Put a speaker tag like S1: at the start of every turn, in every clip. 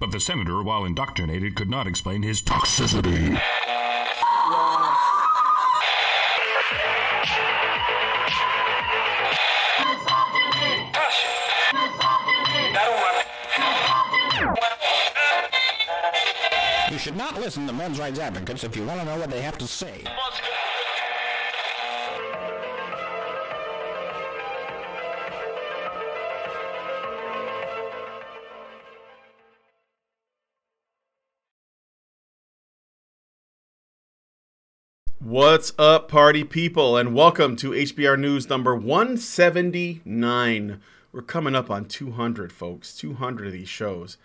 S1: But the senator, while indoctrinated, could not explain his toxicity.
S2: You should not listen to men's rights advocates if you want to know what they have to say.
S3: What's up, party people, and welcome to HBR News number 179. We're coming up on 200, folks. 200 of these shows.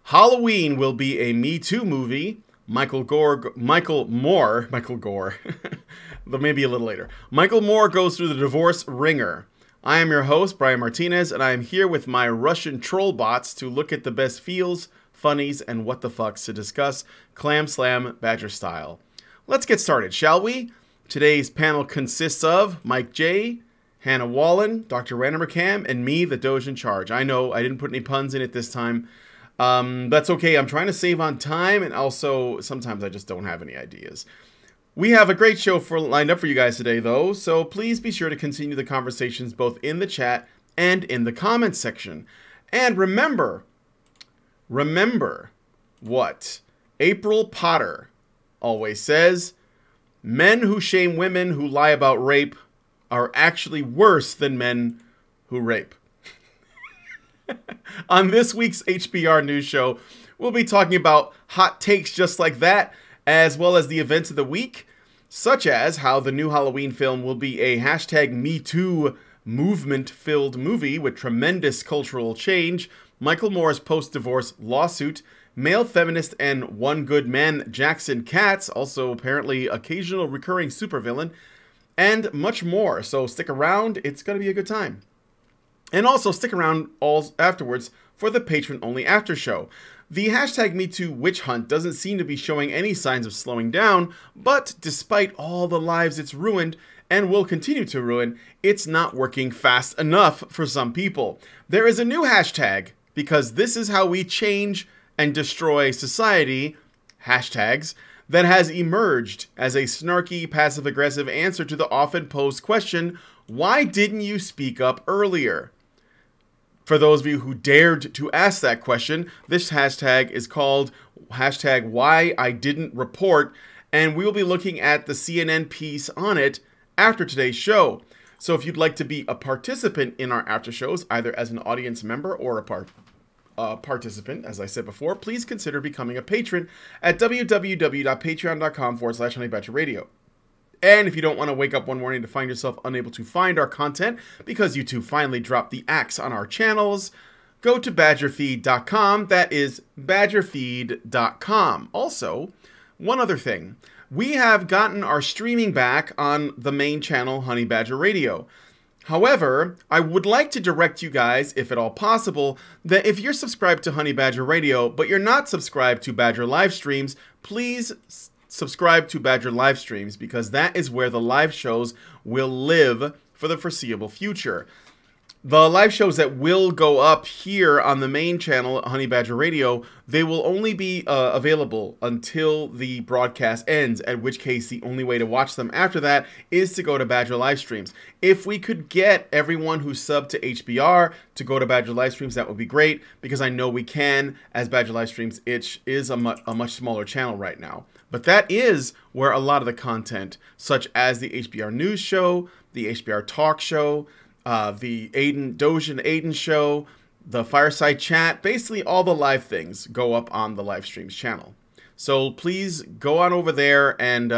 S3: Halloween will be a Me Too movie. Michael Moore, but maybe a little later. Michael Moore goes through the divorce ringer. I am your host, Brian Martinez, and I am here with my Russian troll bots to look at the best feels, funnies, and what the fucks to discuss Clam Slam Badger style. Let's get started, shall we? Today's panel consists of Mike J, Hannah Wallen, Dr. Random Cam, and me, the Doge in charge. I know I didn't put any puns in it this time. That's okay. I'm trying to save on time, and also sometimes I just don't have any ideas. We have a great show lined up for you guys today, though, so please be sure to continue the conversations both in the chat and in the comments section. And remember what April Potter always says: men who shame women who lie about rape are actually worse than men who rape. On this week's HBR News Show, we'll be talking about hot takes just like that, as well as the events of the week, such as how the new Halloween film will be a #MeToo movement-filled movie with tremendous cultural change, Michael Moore's post-divorce lawsuit, male feminist and one good man Jackson Katz, also apparently occasional recurring supervillain, and much more. So stick around, it's going to be a good time. And also stick around all afterwards for the patron-only after show. The #MeToo witch hunt doesn't seem to be showing any signs of slowing down, but despite all the lives it's ruined and will continue to ruin, it's not working fast enough for some people. There is a new hashtag, because this is how we change and destroy society, hashtags, that has emerged as a snarky, passive-aggressive answer to the often posed question, why didn't you speak up earlier? For those of you who dared to ask that question, this hashtag is called #WhyIDidn'tReport, and we will be looking at the CNN piece on it after today's show. So if you'd like to be a participant in our after shows, either as an audience member or a participant, as I said before, please consider becoming a patron at www.patreon.com/honeybadgerradio. And if you don't want to wake up one morning to find yourself unable to find our content because YouTube finally dropped the axe on our channels, go to badgerfeed.com. That is badgerfeed.com. Also, one other thing. We have gotten our streaming back on the main channel, Honey Badger Radio. However, I would like to direct you guys, if at all possible, that if you're subscribed to Honey Badger Radio, but you're not subscribed to Badger live streams, please subscribe to Badger live streams, because that is where the live shows will live for the foreseeable future. The live shows that will go up here on the main channel, Honey Badger Radio, they will only be available until the broadcast ends, at which case the only way to watch them after that is to go to Badger live streams. If we could get everyone who's subbed to HBR to go to Badger live streams, that would be great, because I know we can, as Badger live streams is a much smaller channel right now. But that is where a lot of the content, such as the HBR News Show, the HBR Talk Show, the Doge and Aiden show, the Fireside Chat, basically all the live things go up on the live streams channel. So please go on over there and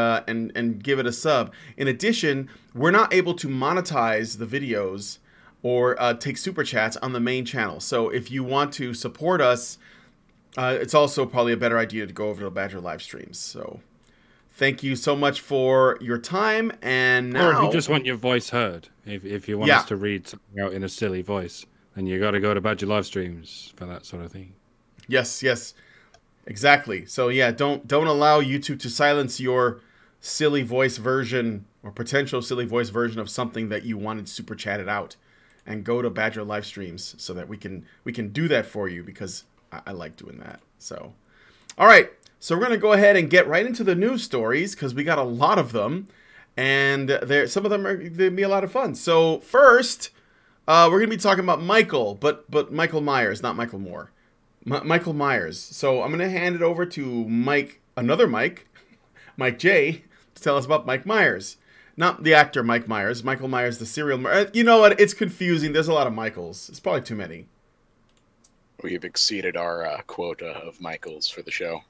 S3: give it a sub. In addition, we're not able to monetize the videos or take super chats on the main channel. So if you want to support us, it's also probably a better idea to go over to Badger live streams. So thank you so much for your time. And now,
S4: or if you just want your voice heard, if you want us to read something out in a silly voice, then you got to go to Badger live streams for that sort of thing.
S3: Yes, exactly. So yeah, don't allow YouTube to silence your silly voice version or potential silly voice version of something that you wanted super chatted out, and go to Badger live streams so that we can do that for you, because I like doing that. So, all right. So we're going to go ahead and get right into the news stories because we got a lot of them. And some of them are going to be a lot of fun. So first, we're going to be talking about Michael, but Michael Myers, not Michael Moore. Michael Myers. So I'm going to hand it over to Mike, another Mike, Mike J, to tell us about Mike Myers. Not the actor Mike Myers. Michael Myers, the serial murderer. You know what? It's confusing. There's a lot of Michaels. It's probably too many.
S5: We've exceeded our quota of Michaels for the show.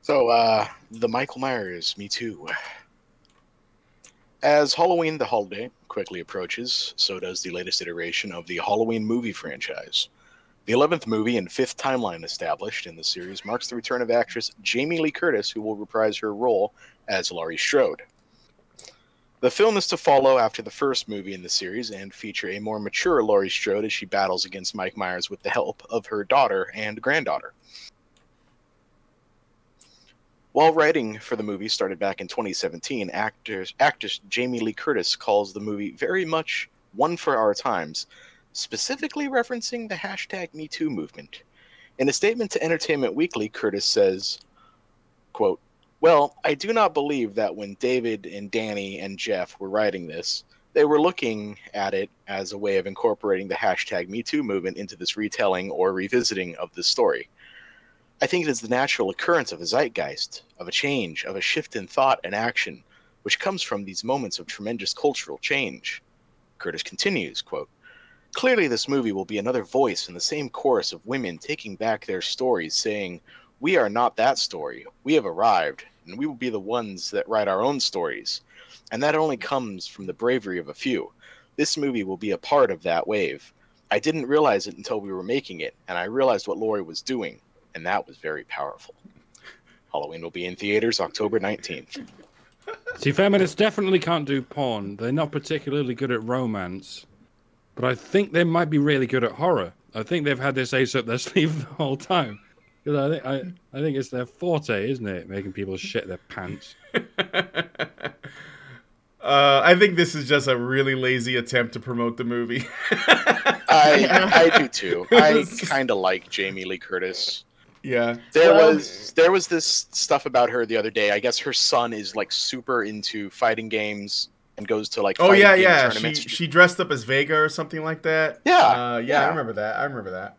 S5: So, the Michael Myers, Me Too. As Halloween the holiday quickly approaches, so does the latest iteration of the Halloween movie franchise. The 11th movie and 5th timeline established in the series marks the return of actress Jamie Lee Curtis, who will reprise her role as Laurie Strode. The film is to follow after the first movie in the series and feature a more mature Laurie Strode as she battles against Mike Myers with the help of her daughter and granddaughter. While writing for the movie started back in 2017, actress Jamie Lee Curtis calls the movie very much one for our times, specifically referencing the hashtag #MeToo movement. In a statement to Entertainment Weekly, Curtis says, quote, "Well, I do not believe that when David and Danny and Jeff were writing this, they were looking at it as a way of incorporating the hashtag #MeToo movement into this retelling or revisiting of this story. I think it is the natural occurrence of a zeitgeist, of a change, of a shift in thought and action, which comes from these moments of tremendous cultural change." Curtis continues, quote, "Clearly this movie will be another voice in the same chorus of women taking back their stories, saying, 'We are not that story. We have arrived, and we will be the ones that write our own stories.' And that only comes from the bravery of a few. This movie will be a part of that wave. I didn't realize it until we were making it, and I realized what Laurie was doing, and that was very powerful." Halloween will be in theaters October 19th.
S4: See, feminists definitely can't do porn. They're not particularly good at romance. But I think they might be really good at horror. I think they've had this ace up their sleeve the whole time. Because I think it's their forte, isn't it? Making people shit their pants.
S3: I think this is just a really lazy attempt to promote the movie.
S5: I do too. I kind of like Jamie Lee Curtis.
S3: Yeah.
S5: There was this stuff about her the other day. I guess her son is like super into fighting games and goes to like fighting game tournaments.
S3: She dressed up as Vega or something like that.
S5: Yeah.
S3: Yeah, I remember that.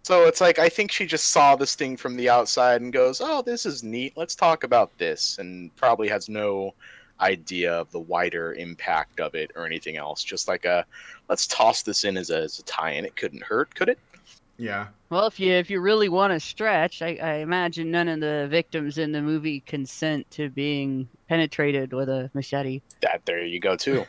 S5: So it's like I think she just saw this thing from the outside and goes, "Oh, this is neat. Let's talk about this," and probably has no idea of the wider impact of it or anything else. Just like let's toss this in as a tie-in. It couldn't hurt, could it?
S3: Yeah.
S6: Well, if you really want to stretch, I imagine none of the victims in the movie consent to being penetrated with a machete.
S5: There you go too.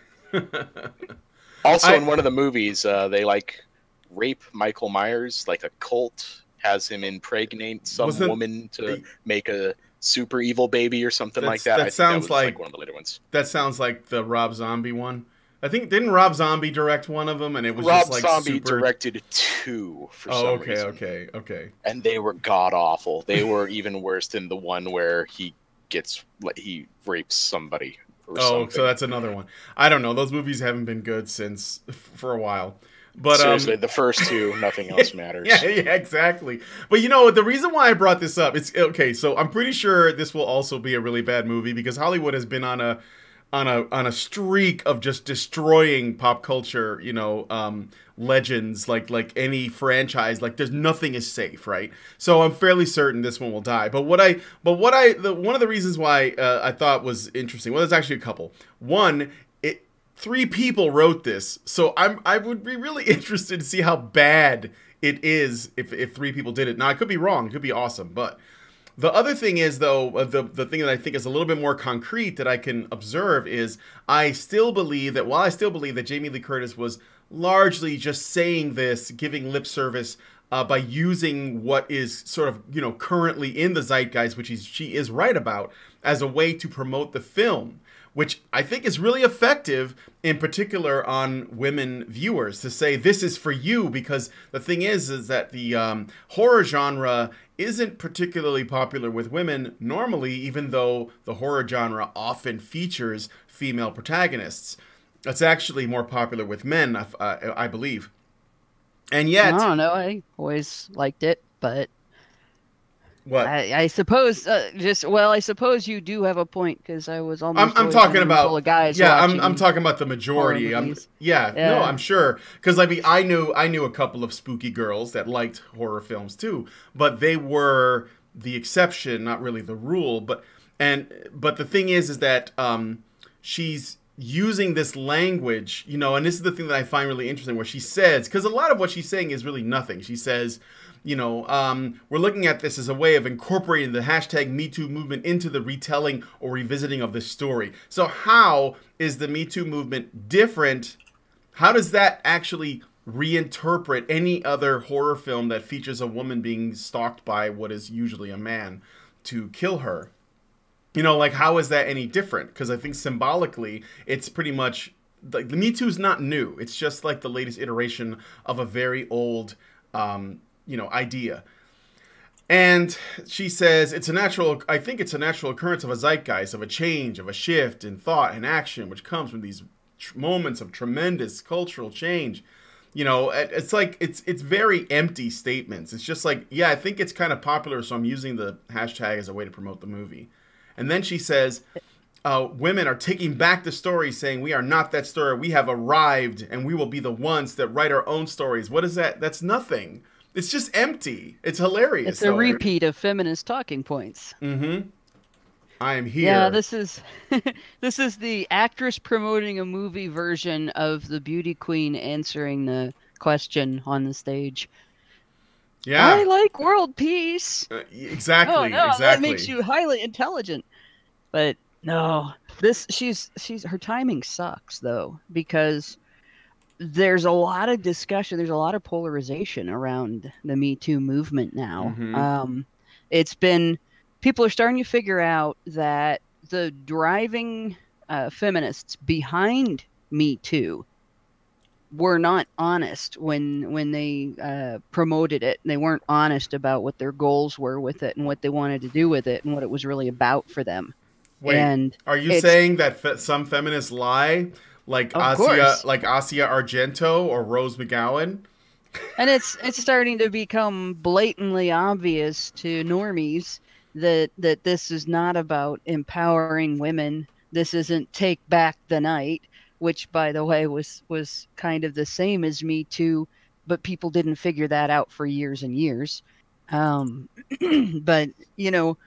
S5: Also, in one of the movies, they like rape Michael Myers. Like a cult has him impregnate some woman to make a super evil baby or something like that.
S3: That sounds like
S5: one of the later ones.
S3: That sounds like the Rob Zombie one. I think didn't Rob Zombie direct one of them, and it was
S5: Rob
S3: just like
S5: Zombie
S3: super...
S5: directed 2 for some reason.
S3: Okay.
S5: And they were god awful. They were even worse than the one where he rapes somebody. Or something.
S3: So that's another one. I don't know. Those movies haven't been good for a while. But
S5: seriously, the first 2, nothing else matters.
S3: Yeah, exactly. But you know, the reason why I brought this up, it's okay. So I'm pretty sure this will also be a really bad movie because Hollywood has been on a streak of just destroying pop culture, legends, like any franchise. Like there's nothing is safe, right? So I'm fairly certain this one will die. But one of the reasons why I thought was interesting. Well, there's actually a couple. One, 3 people wrote this, so I would be really interested to see how bad it is if 3 people did it. Now I could be wrong, it could be awesome, but the other thing is though, the thing that I think is a little bit more concrete that I can observe is while I still believe that Jamie Lee Curtis was largely just saying this, giving lip service by using what is sort of currently in the zeitgeist, which she is right about, as a way to promote the film, which I think is really effective, in particular on women viewers, to say this is for you, because the thing is that the horror genre isn't particularly popular with women normally, even though the horror genre often features female protagonists. It's actually more popular with men, I believe. And yet,
S6: I don't know. I always liked it, but
S3: what?
S6: I suppose I suppose you do have a point because I was almost.
S3: I'm
S6: always
S3: talking
S6: in a room
S3: about
S6: full of guys.
S3: yeah.
S6: watching
S3: I'm talking about the majority.
S6: horror movies.
S3: No,
S6: Yeah.
S3: I'm sure because I mean I knew a couple of spooky girls that liked horror films too, but they were the exception, not really the rule. But the thing is that she's using this language, you know, and this is the thing that I find really interesting, where she says, because a lot of what she's saying is really nothing. She says, you know, we're looking at this as a way of incorporating the hashtag #MeToo movement into the retelling or revisiting of this story. So how is the Me Too movement different? How does that actually reinterpret any other horror film that features a woman being stalked by what is usually a man to kill her? You know, like, how is that any different? Because I think symbolically, it's pretty much, like, the Me Too is not new. It's just like the latest iteration of a very old, you know, idea. And she says, I think it's a natural occurrence of a zeitgeist, of a change, of a shift in thought and action, which comes from these moments of tremendous cultural change. You know, it's like, it's very empty statements. It's just like, yeah, I think it's kind of popular, so I'm using the hashtag as a way to promote the movie. And then she says, women are taking back the story, saying, we are not that story. We have arrived, and we will be the ones that write our own stories. What is that? That's nothing. It's just empty. It's hilarious.
S6: It's a repeat of feminist talking points.
S3: Mm-hmm. I am here.
S6: Yeah, this is this is the actress promoting a movie version of the beauty queen answering the question on the stage.
S3: Yeah.
S6: I like world peace.
S3: Exactly.
S6: Oh, no,
S3: exactly.
S6: that makes you highly intelligent. But no, she's her timing sucks though, because there's a lot of discussion, there's a lot of polarization around the Me Too movement now.
S3: Mm-hmm.
S6: It's been, people are starting to figure out that the driving feminists behind Me Too were not honest when they promoted it. They weren't honest about what their goals were with it and what they wanted to do with it and what it was really about for them.
S3: Wait,
S6: and
S3: are you saying that some feminists lie, like Asia Argento or Rose McGowan?
S6: And it's starting to become blatantly obvious to normies that this is not about empowering women. This isn't Take Back the Night, which, by the way, was kind of the same as Me Too, but people didn't figure that out for years and years. But, you know,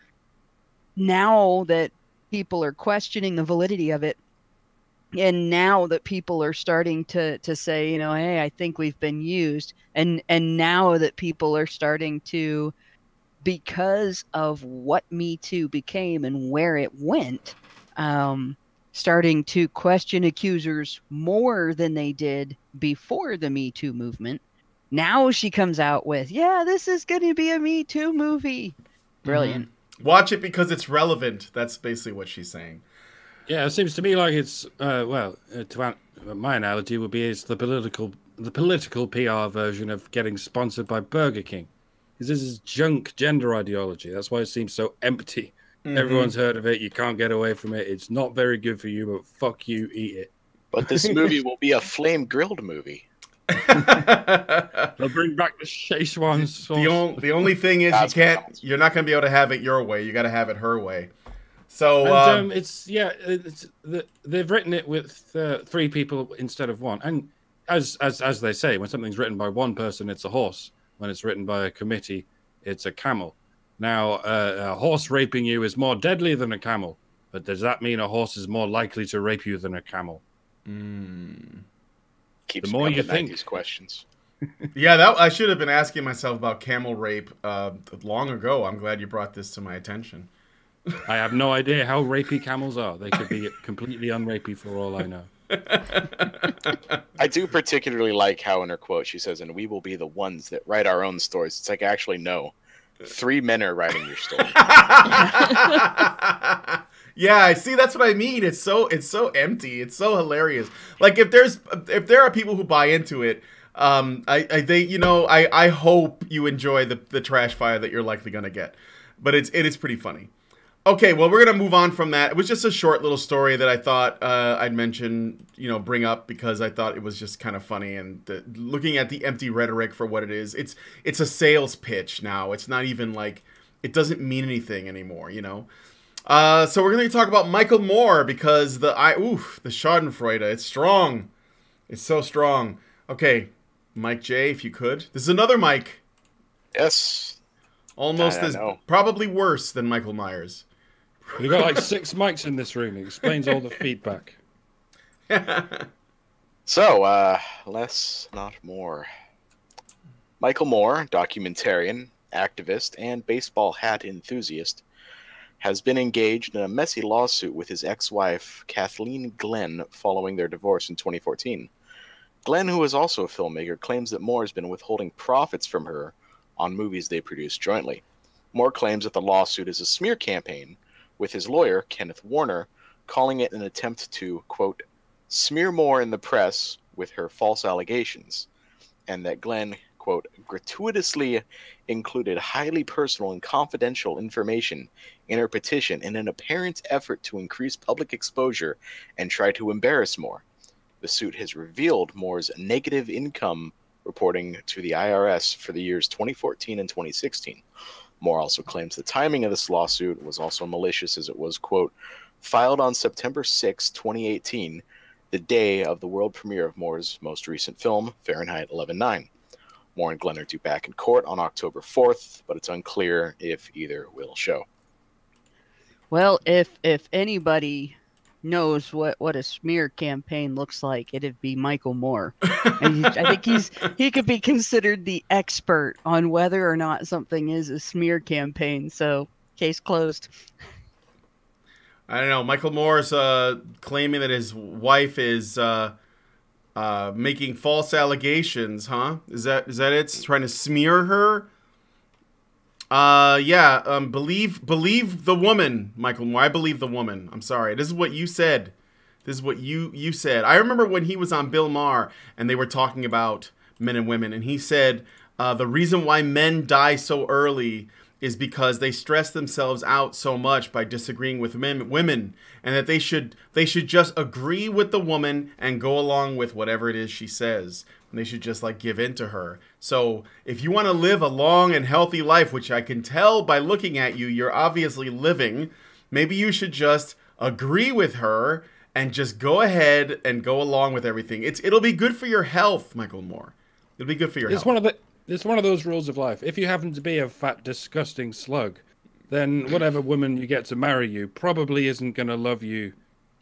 S6: now that people are questioning the validity of it, and now that people are starting to say, you know, hey, I think we've been used, and now that people are starting to, because of what Me Too became and where it went, starting to question accusers more than they did before the Me Too movement. Now she comes out with, yeah, this is going to be a Me Too movie. Brilliant.
S3: Mm-hmm. Watch it because it's relevant. That's basically what she's saying.
S4: Yeah, it seems to me like it's my analogy would be it's the political PR version of getting sponsored by Burger King, because this is junk gender ideology. That's why it seems so empty. Mm-hmm. Everyone's heard of it. You can't get away from it. It's not very good for you, but fuck you, eat it.
S5: But this movie will be a flame grilled movie.
S4: They'll bring back the Szechuan sauce.
S3: The only thing is you're not going to be able to have it your way. You got to have it her way. So they've written it with 3 people instead of 1. And as they say, when something's written by 1 person, it's a horse. When it's written by a committee, it's a camel. Now, a horse raping you is more deadly than a camel, but does that mean a horse is more likely to rape you than a camel?
S5: Keeps
S4: the more you
S5: think
S4: these
S5: questions.
S3: Yeah, I should have been asking myself about camel rape long ago. I'm glad you brought this to my attention.
S4: I have no idea how rapey camels are. They could be completely unrapey for all I know.
S5: I do particularly like how in her quote she says, and we will be the ones that write our own stories. It's like, actually, no. 3 men are writing your story.
S3: Yeah, I see. That's what I mean. It's so empty. It's so hilarious. Like if there are people who buy into it, I hope you enjoy the trash fire that you're likely gonna get. But it is pretty funny. Okay, well, we're going to move on from that. It was just a short little story that I thought I'd mention, bring up because I thought it was just kind of funny. And looking at the empty rhetoric for what it is, it's a sales pitch now. It's not even like, it doesn't mean anything anymore, So we're going to talk about Michael Moore because the Schadenfreude, it's strong. It's so strong. Okay, Mike J, if you could. This is another Mike.
S5: Yes.
S3: Almost probably worse than Michael Myers.
S4: We've got like 6 mics in this room. It explains all the feedback.
S5: So, less, not more. Michael Moore, documentarian, activist, and baseball hat enthusiast, has been engaged in a messy lawsuit with his ex-wife, Kathleen Glenn, following their divorce in 2014. Glenn, who is also a filmmaker, claims that Moore has been withholding profits from her on movies they produced jointly. Moore claims that the lawsuit is a smear campaign, with his lawyer, Kenneth Warner, calling it an attempt to, quote, smear Moore in the press with her false allegations, and that Glenn, quote, gratuitously included highly personal and confidential information in her petition in an apparent effort to increase public exposure and try to embarrass Moore. The suit has revealed Moore's negative income reporting to the IRS for the years 2014 and 2016. Moore also claims the timing of this lawsuit was also malicious as it was, quote, filed on September 6, 2018, the day of the world premiere of Moore's most recent film, Fahrenheit 11/9. Moore and Glenn are due back in court on October 4th, but it's unclear if either will show.
S6: Well, if anybody knows what a smear campaign looks like, it'd be Michael Moore. And I think he could be considered the expert on whether or not something is a smear campaign. So, case closed.
S3: I don't know. Michael Moore's claiming that his wife is making false allegations, huh? Is that it? It's trying to smear her? Believe the woman, Michael Moore. I believe the woman. I'm sorry. This is what you said. This is what you said. I remember when he was on Bill Maher and they were talking about men and women, and he said the reason why men die so early is because they stress themselves out so much by disagreeing with women, and that they should just agree with the woman and go along with whatever it is she says. And they should just like give in to her. So if you want to live a long and healthy life, which I can tell by looking at you, you're obviously living, maybe you should just agree with her and just go ahead and go along with everything. It'll be good for your health, Michael Moore. It'll be good for your health.
S4: It's one of those rules of life. If you happen to be a fat, disgusting slug, then whatever woman you get to marry you probably isn't going to love you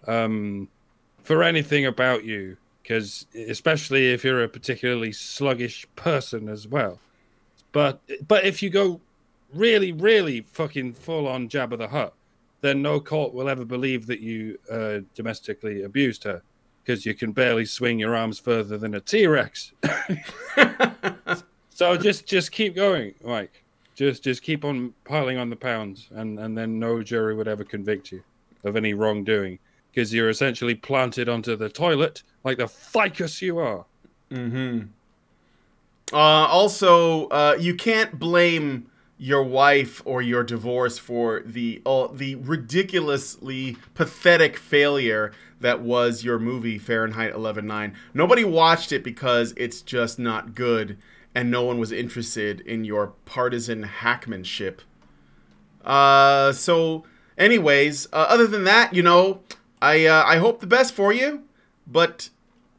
S4: for anything about you. Because especially if you're a particularly sluggish person as well. But if you go really, really fucking full on Jabba the Hutt, then no court will ever believe that you domestically abused her. Because you can barely swing your arms further than a T-Rex. So just keep going, Mike. Just keep on piling on the pounds, and then no jury would ever convict you of any wrongdoing. Because you're essentially planted onto the toilet like the ficus you are.
S3: Mm-hmm. Also, you can't blame your wife or your divorce for the ridiculously pathetic failure that was your movie Fahrenheit 11/9. Nobody watched it because it's just not good, and no one was interested in your partisan hackmanship. So, anyways, other than that, I hope the best for you, but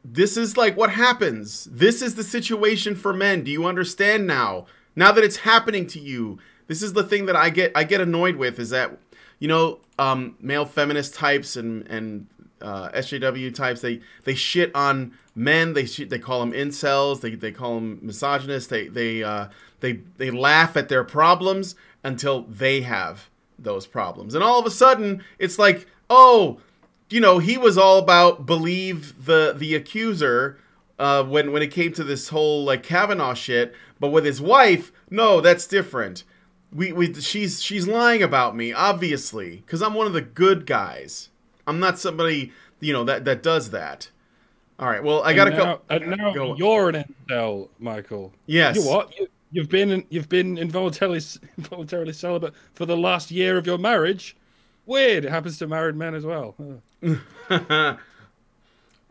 S3: this is like what happens. This is the situation for men. Do you understand now? Now that it's happening to you, this is the thing that I get annoyed with is that, male feminist types and SJW types, they shit on men. They call them incels. They call them misogynists. They laugh at their problems until they have those problems. And all of a sudden, it's like, oh, he was all about believe the accuser when it came to this whole like Kavanaugh shit, but with his wife, no, that's different. She's lying about me, obviously, because I'm one of the good guys. I'm not somebody that does that. All right, well, I gotta go.
S4: And now you're an incel, Michael.
S3: Yes.
S4: You what? You've been involuntarily celibate for the last year of your marriage. Weird. It happens to married men as well.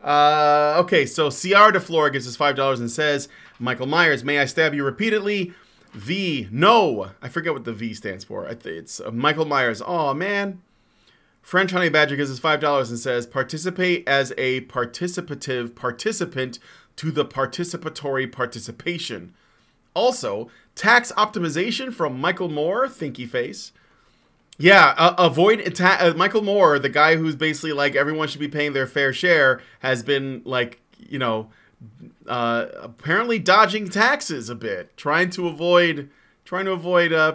S3: Okay, so CR DeFlora gives us $5 and says, Michael Myers, may I stab you repeatedly? V, no. I forget what the V stands for. I think it's Michael Myers. Oh, man. French Honey Badger gives us $5 and says, participate as a participative participant to the participatory participation. Also, tax optimization from Michael Moore, thinky face. Yeah, avoid Michael Moore, the guy who's basically like everyone should be paying their fair share, has been like, you know, apparently dodging taxes a bit, trying to avoid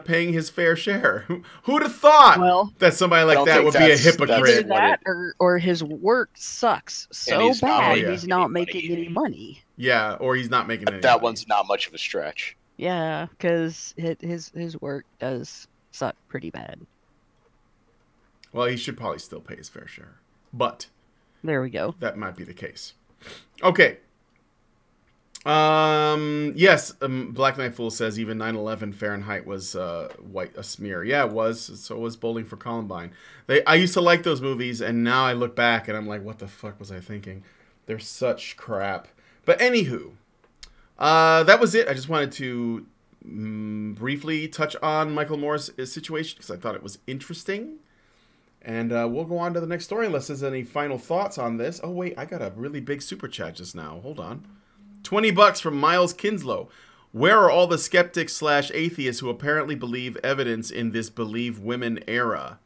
S3: paying his fair share. Who'd have thought that somebody like that would be a hypocrite?
S6: Either that or his work sucks so bad he's not making any money.
S3: Yeah, or he's not making any
S5: that
S3: money.
S5: One's not much of a stretch.
S6: Yeah, because his work does suck pretty bad.
S3: Well, he should probably still pay his fair share. But
S6: there we go.
S3: That might be the case. Okay. Yes, Black Knight Fool says even 9/11 Fahrenheit was a smear. Yeah, it was. So was Bowling for Columbine. I used to like those movies, and now I look back and I'm like, what the fuck was I thinking? They're such crap. But anywho, that was it. I just wanted to briefly touch on Michael Moore's situation because I thought it was interesting. And we'll go on to the next story unless there's any final thoughts on this. Oh, wait, I got a really big super chat just now. Hold on. $20 from Miles Kinslow. Where are all the skeptics / atheists who apparently believe evidence in this believe women era?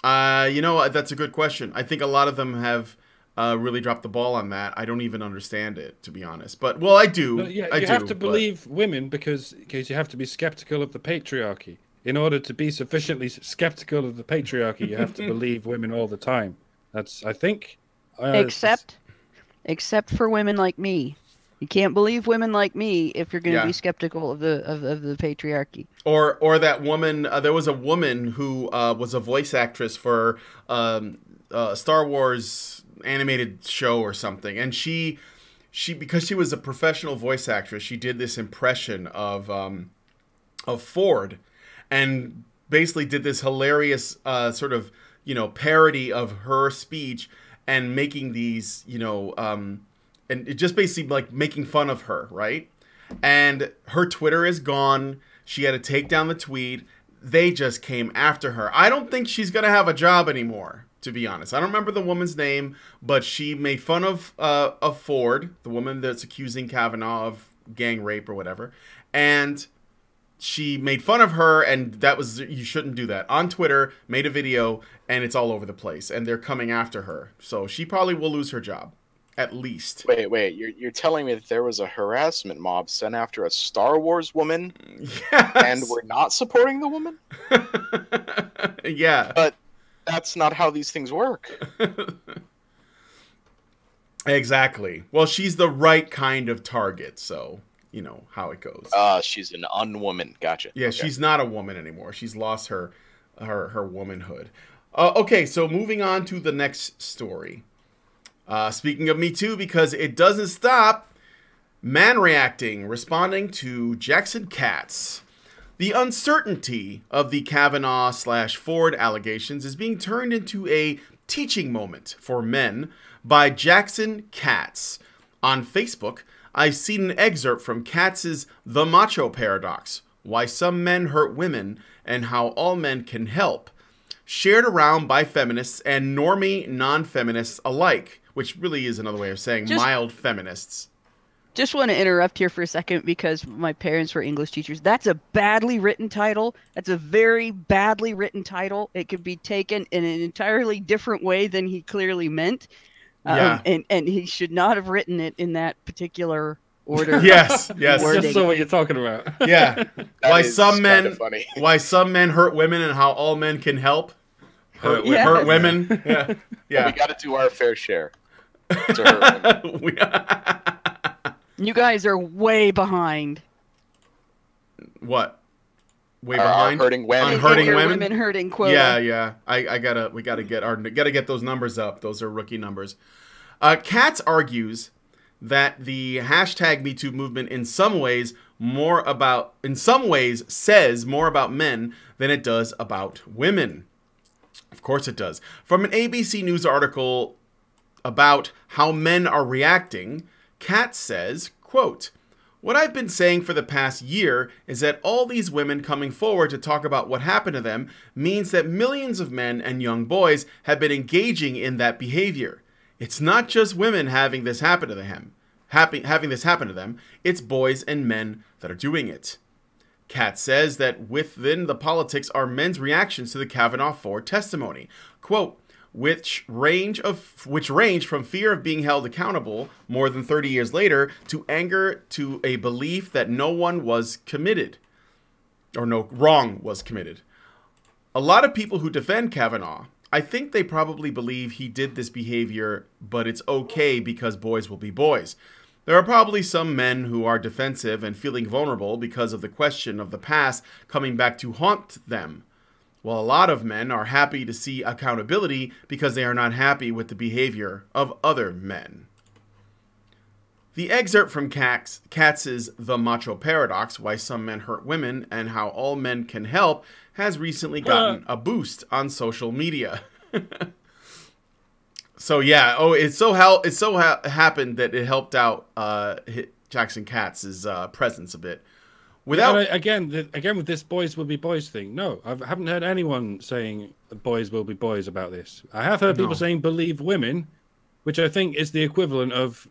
S3: You know, that's a good question. I think a lot of them have really dropped the ball on that. I don't even understand it, to be honest. But, well, I do.
S4: No, yeah, you have to believe women because you have to be skeptical of the patriarchy. In order to be sufficiently skeptical of the patriarchy, you have to believe women all the time. That's, I think...
S6: Except for women like me. You can't believe women like me if you're going to be skeptical of the patriarchy. Or
S3: that woman, there was a woman who was a voice actress for Star Wars animated show or something. And she because she was a professional voice actress, she did this impression of Ford. And basically did this hilarious sort of, you know, parody of her speech and making these, you know, and it just basically like making fun of her, right? And her Twitter is gone. She had to take down the tweet. They just came after her. I don't think she's going to have a job anymore, to be honest. I don't remember the woman's name, but she made fun of Ford, the woman that's accusing Kavanaugh of gang rape or whatever. And... she made fun of her, and that was, you shouldn't do that. On Twitter, made a video, and it's all over the place, and they're coming after her. So she probably will lose her job, at least.
S5: Wait, you're telling me that there was a harassment mob sent after a Star Wars woman?
S3: Yes.
S5: And we're not supporting the woman?
S3: Yeah.
S5: But that's not how these things work.
S3: Exactly. Well, she's the right kind of target, so... you know how it goes.
S5: She's an unwoman. Gotcha.
S3: Yeah, okay. She's not a woman anymore. She's lost her womanhood. Okay, so moving on to the next story. Speaking of Me Too, because it doesn't stop. Man reacting, responding to Jackson Katz. The uncertainty of the Kavanaugh / Ford allegations is being turned into a teaching moment for men by Jackson Katz. On Facebook, I've seen an excerpt from Katz's The Macho Paradox, Why Some Men Hurt Women and How All Men Can Help, shared around by feminists and normie non-feminists alike, which really is another way of saying mild feminists.
S6: Just want to interrupt here for a second because my parents were English teachers. That's a badly written title. That's a very badly written title. It could be taken in an entirely different way than he clearly meant.
S3: Yeah.
S6: And he should not have written it in that particular order.
S3: Yes.
S4: Just so what you're talking about.
S3: Yeah. Why some men hurt women and how all men can help. Hurt women. Yeah.
S5: We got to do our fair share to hurt women.
S6: You guys are way behind.
S3: What? Way behind
S5: hurting women.
S3: On hurting women.
S6: Women hurting quota.
S3: Yeah. We gotta get those numbers up. Those are rookie numbers. Katz argues that the hashtag #MeToo movement in some ways says more about men than it does about women. Of course it does. From an ABC News article about how men are reacting, Katz says, quote, "What I've been saying for the past year is that all these women coming forward to talk about what happened to them means that millions of men and young boys have been engaging in that behavior. It's not just women having this happen to them. It's boys and men that are doing it." Katz says that within the politics are men's reactions to the Kavanaugh 4 testimony, quote, which range from fear of being held accountable more than 30 years later to anger to a belief that no one was committed, or no wrong was committed. A lot of people who defend Kavanaugh, I think they probably believe he did this behavior, but it's okay because boys will be boys. There are probably some men who are defensive and feeling vulnerable because of the question of the past coming back to haunt them. While a lot of men are happy to see accountability because they are not happy with the behavior of other men. The excerpt from Katz's The Macho Paradox, Why Some Men Hurt Women and How All Men Can Help, has recently gotten a boost on social media. So yeah, it happened that it helped out Jackson Katz's presence a bit. Without
S4: again with this boys will be boys thing. No, I haven't heard anyone saying boys will be boys about this. I have heard people saying believe women, which I think is the equivalent of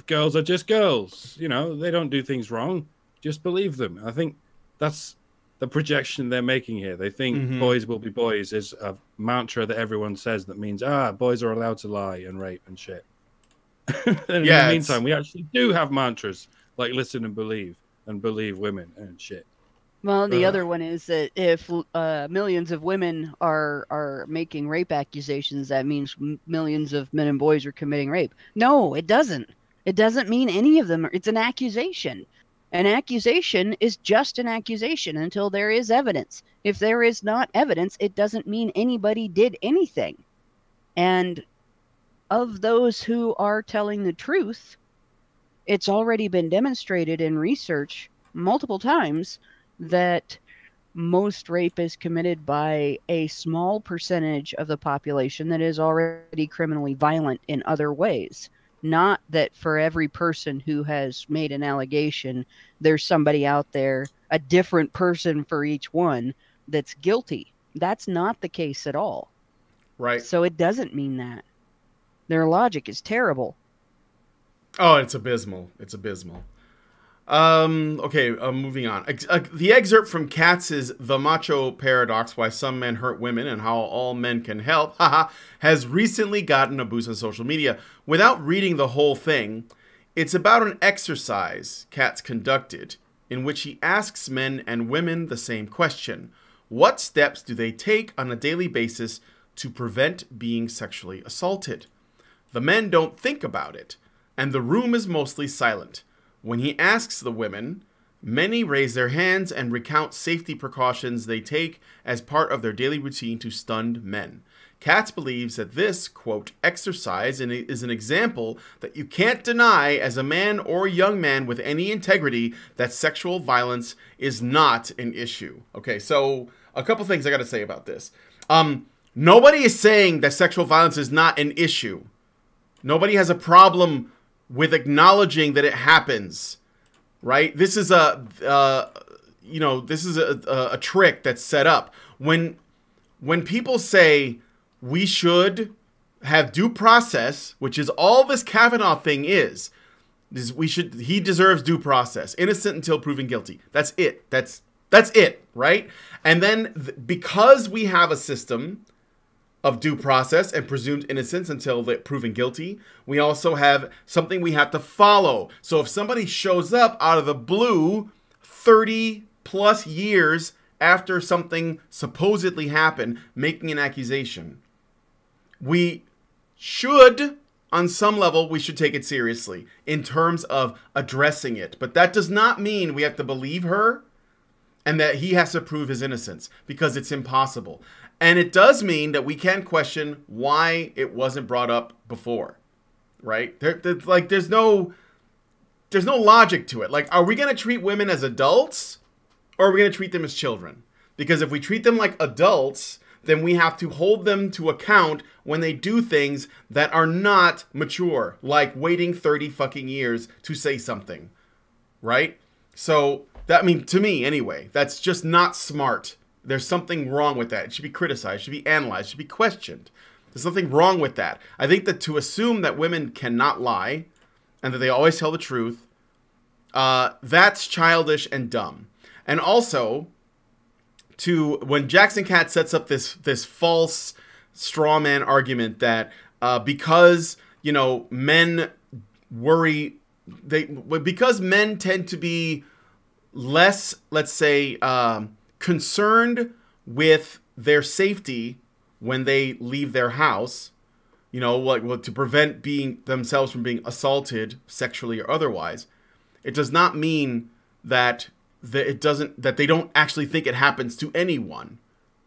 S4: girls are just girls. You know, they don't do things wrong. Just believe them. I think that's the projection they're making here. They think boys will be boys is a mantra that everyone says that means, boys are allowed to lie and rape and shit. And in the meantime, we actually do have mantras like listen and believe women and shit.
S6: Well, the other one is that if millions of women are making rape accusations, that means millions of men and boys are committing rape. No, it doesn't. It doesn't mean any of them. It's an accusation. An accusation is just an accusation until there is evidence. If there is not evidence, it doesn't mean anybody did anything. And of those who are telling the truth, it's already been demonstrated in research multiple times that most rape is committed by a small percentage of the population that is already criminally violent in other ways. Not that for every person who has made an allegation, there's somebody out there, a different person for each one, that's guilty. That's not the case at all.
S3: Right.
S6: So it doesn't mean that. Their logic is terrible.
S3: Oh, it's abysmal. It's abysmal. Okay, moving on. The excerpt from Katz's The Macho Paradox, Why Some Men Hurt Women and How All Men Can Help, has recently gotten a boost on social media. Without reading the whole thing, it's about an exercise Katz conducted in which he asks men and women the same question. What steps do they take on a daily basis to prevent being sexually assaulted? The men don't think about it, and the room is mostly silent. When he asks the women, many raise their hands and recount safety precautions they take as part of their daily routine to stunned men. Katz believes that this, quote, exercise is an example that you can't deny as a man or young man with any integrity that sexual violence is not an issue. Okay, so a couple things I got to say about this. Nobody is saying that sexual violence is not an issue. Nobody has a problem with acknowledging that it happens, right? This is a trick that's set up. When people say we should have due process, which is all this Kavanaugh thing is he deserves due process, innocent until proven guilty. That's it. That's it, right? And then because we have a system of due process and presumed innocence until they're proven guilty, we also have something we have to follow. So if somebody shows up out of the blue 30 plus years after something supposedly happened, making an accusation, we should, on some level, we should take it seriously in terms of addressing it. But that does not mean we have to believe her and that he has to prove his innocence, because it's impossible. And it does mean that we can question why it wasn't brought up before, right? There's no logic to it. Like, are we going to treat women as adults, or are we going to treat them as children? Because if we treat them like adults, then we have to hold them to account when they do things that are not mature, like waiting 30 fucking years to say something, right? So, that, I mean, to me anyway, that's just not smart. There's something wrong with that. It should be criticized, should be analyzed, should be questioned. There's something wrong with that. I think that to assume that women cannot lie and that they always tell the truth, that's childish and dumb. And also, when Jackson Katz sets up this false straw man argument that because, you know, men worry, because men tend to be less, let's say, concerned with their safety when they leave their house, you know, like to prevent themselves from being assaulted sexually or otherwise, it does not mean that they don't actually think it happens to anyone,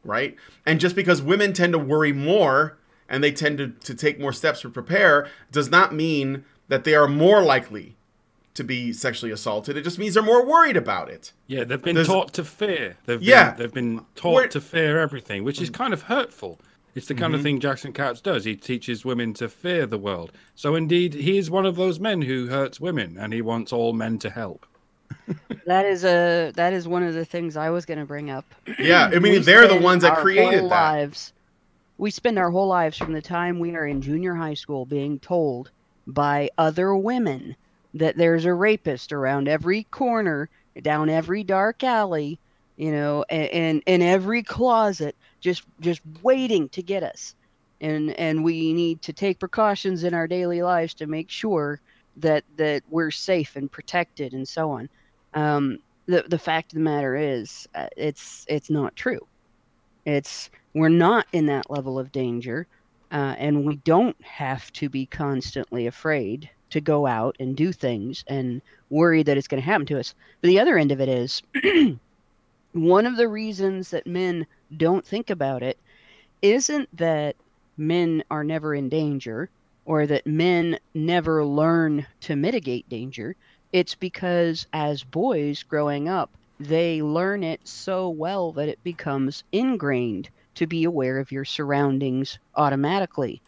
S3: right? And just because women tend to worry more and they tend to take more steps to prepare does not mean that they are more likely to be sexually assaulted. It just means they're more worried about it.
S4: Yeah, they've been taught to fear. They've been taught to fear everything, which is kind of hurtful. It's the kind of thing Jackson Katz does. He teaches women to fear the world. So indeed, he is one of those men who hurts women, and he wants all men to help.
S6: That is one of the things I was going to bring up.
S3: Yeah, I mean, they're the ones that created that.
S6: We spend our whole lives from the time we are in junior high school being told by other women that there's a rapist around every corner, down every dark alley, you know, and in every closet, just waiting to get us. And we need to take precautions in our daily lives to make sure that we're safe and protected and so on. The fact of the matter is, it's not true. We're not in that level of danger, and we don't have to be constantly afraid to go out and do things and worry that it's going to happen to us. But the other end of it is, one of the reasons that men don't think about it isn't that men are never in danger or that men never learn to mitigate danger. It's because as boys growing up, they learn it so well that it becomes ingrained to be aware of your surroundings automatically,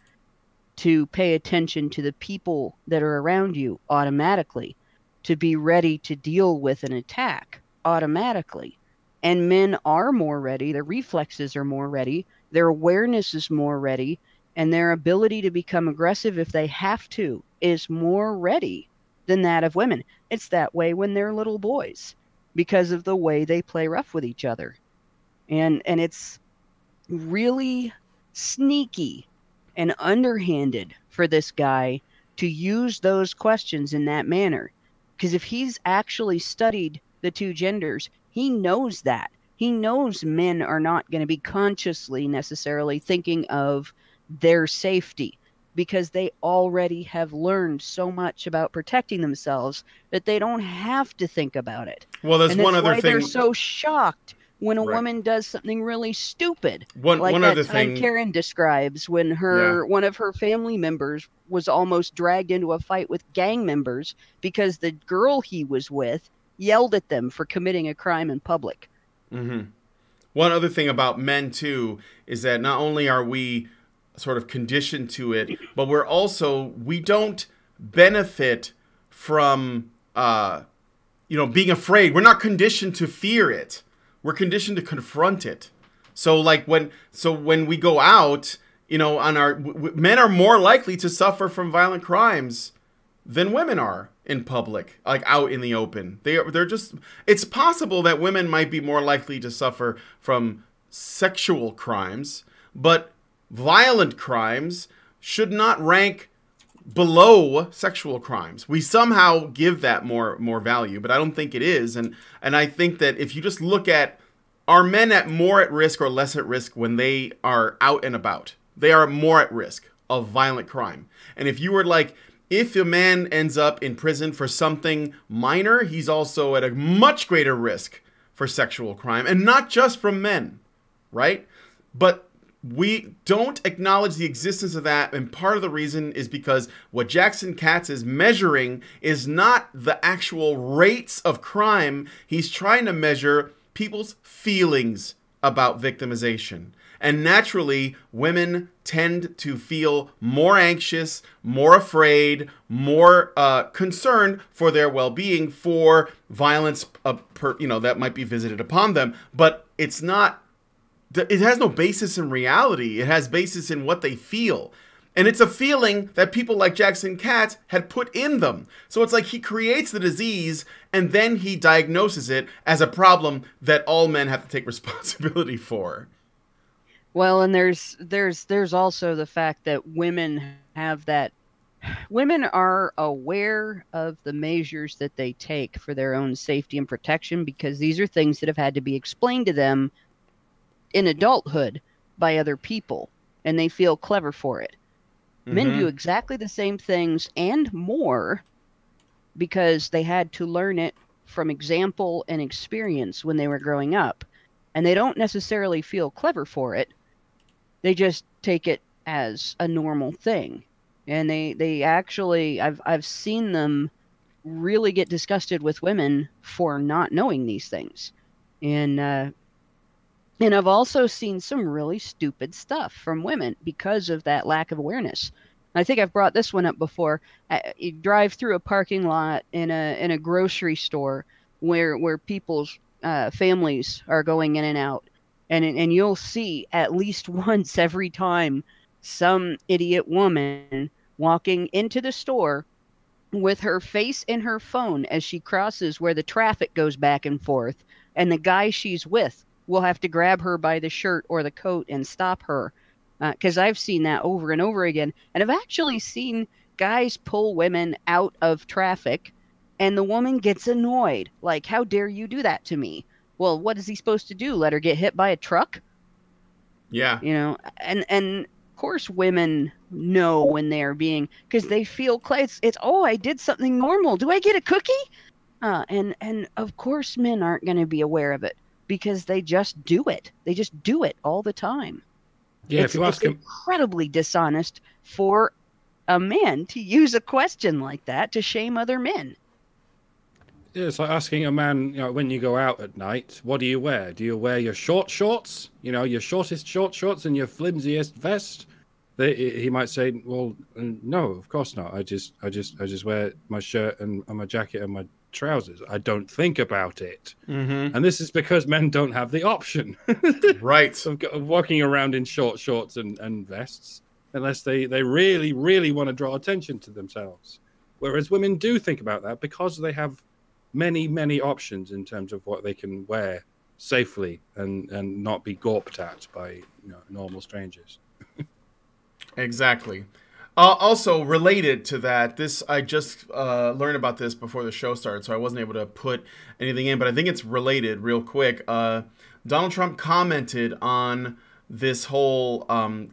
S6: to pay attention to the people that are around you automatically, to be ready to deal with an attack automatically. And men are more ready, their reflexes are more ready, their awareness is more ready, and their ability to become aggressive if they have to is more ready than that of women. It's that way when they're little boys because of the way they play rough with each other. And it's really sneaky and underhanded for this guy to use those questions in that manner. Because if he's actually studied the two genders, he knows that. He knows men are not going to be consciously necessarily thinking of their safety because they already have learned so much about protecting themselves that they don't have to think about it.
S3: Well, there's one other thing.
S6: They're so shocked when a woman does something really stupid.
S3: One other thing
S6: Karen describes when one of her family members was almost dragged into a fight with gang members because the girl he was with yelled at them for committing a crime in public.
S3: Mm-hmm. One other thing about men, too, is that not only are we sort of conditioned to it, but we don't benefit from, being afraid. We're not conditioned to fear it. We're conditioned to confront it. So when we go out, you know, men are more likely to suffer from violent crimes than women are in public, like out in the open. It's possible that women might be more likely to suffer from sexual crimes, but violent crimes should not rank below sexual crimes. We somehow give that more value, but I don't think it is. And I think that if you just look at, are men more at risk or less at risk when they are out and about? They are more at risk of violent crime. And if you were like, if a man ends up in prison for something minor, he's also at a much greater risk for sexual crime, and not just from men, right? But we don't acknowledge the existence of that, and part of the reason is because what Jackson Katz is measuring is not the actual rates of crime. He's trying to measure people's feelings about victimization. And naturally, women tend to feel more anxious, more afraid, more concerned for their well-being, for violence, that might be visited upon them. But it's not. It has no basis in reality. It has basis in what they feel. And it's a feeling that people like Jackson Katz had put in them. So it's like he creates the disease and then he diagnoses it as a problem that all men have to take responsibility for.
S6: Well, and there's also the fact that women have that. Women are aware of the measures that they take for their own safety and protection, because these are things that have had to be explained to them in adulthood by other people, and they feel clever for it. Men do exactly the same things and more because they had to learn it from example and experience when they were growing up. And they don't necessarily feel clever for it. They just take it as a normal thing. And they actually, I've seen them really get disgusted with women for not knowing these things. And I've also seen some really stupid stuff from women because of that lack of awareness. I think I've brought this one up before. You drive through a parking lot in a grocery store where people's families are going in and out, and you'll see at least once every time some idiot woman walking into the store with her face in her phone as she crosses where the traffic goes back and forth, and the guy she's with will have to grab her by the shirt or the coat and stop her. Because I've seen that over and over again. And I've actually seen guys pull women out of traffic, and the woman gets annoyed. Like, how dare you do that to me? Well, what is he supposed to do? Let her get hit by a truck?
S3: Yeah.
S6: You know, and of course women know when they're being, because they feel, it's, oh, I did something normal. Do I get a cookie? And of course men aren't going to be aware of it, because they just do it. They just do it all the time.
S4: Yeah, if you ask him,
S6: incredibly dishonest for a man to use a question like that to shame other men.
S4: Yeah, it's like asking a man, when you go out at night, what do you wear? Do you wear your short shorts? Your shortest short shorts and your flimsiest vest? He might say, well, no, of course not. I just wear my shirt and my jacket and my trousers. I don't think about it. And this is because men don't have the option
S3: right
S4: of walking around in short shorts and vests unless they really, really want to draw attention to themselves. Whereas women do think about that because they have many, many options in terms of what they can wear safely and not be gawped at by normal strangers.
S3: Exactly. Also related to that, I just learned about this before the show started, so I wasn't able to put anything in, but I think it's related real quick. Donald Trump commented on this whole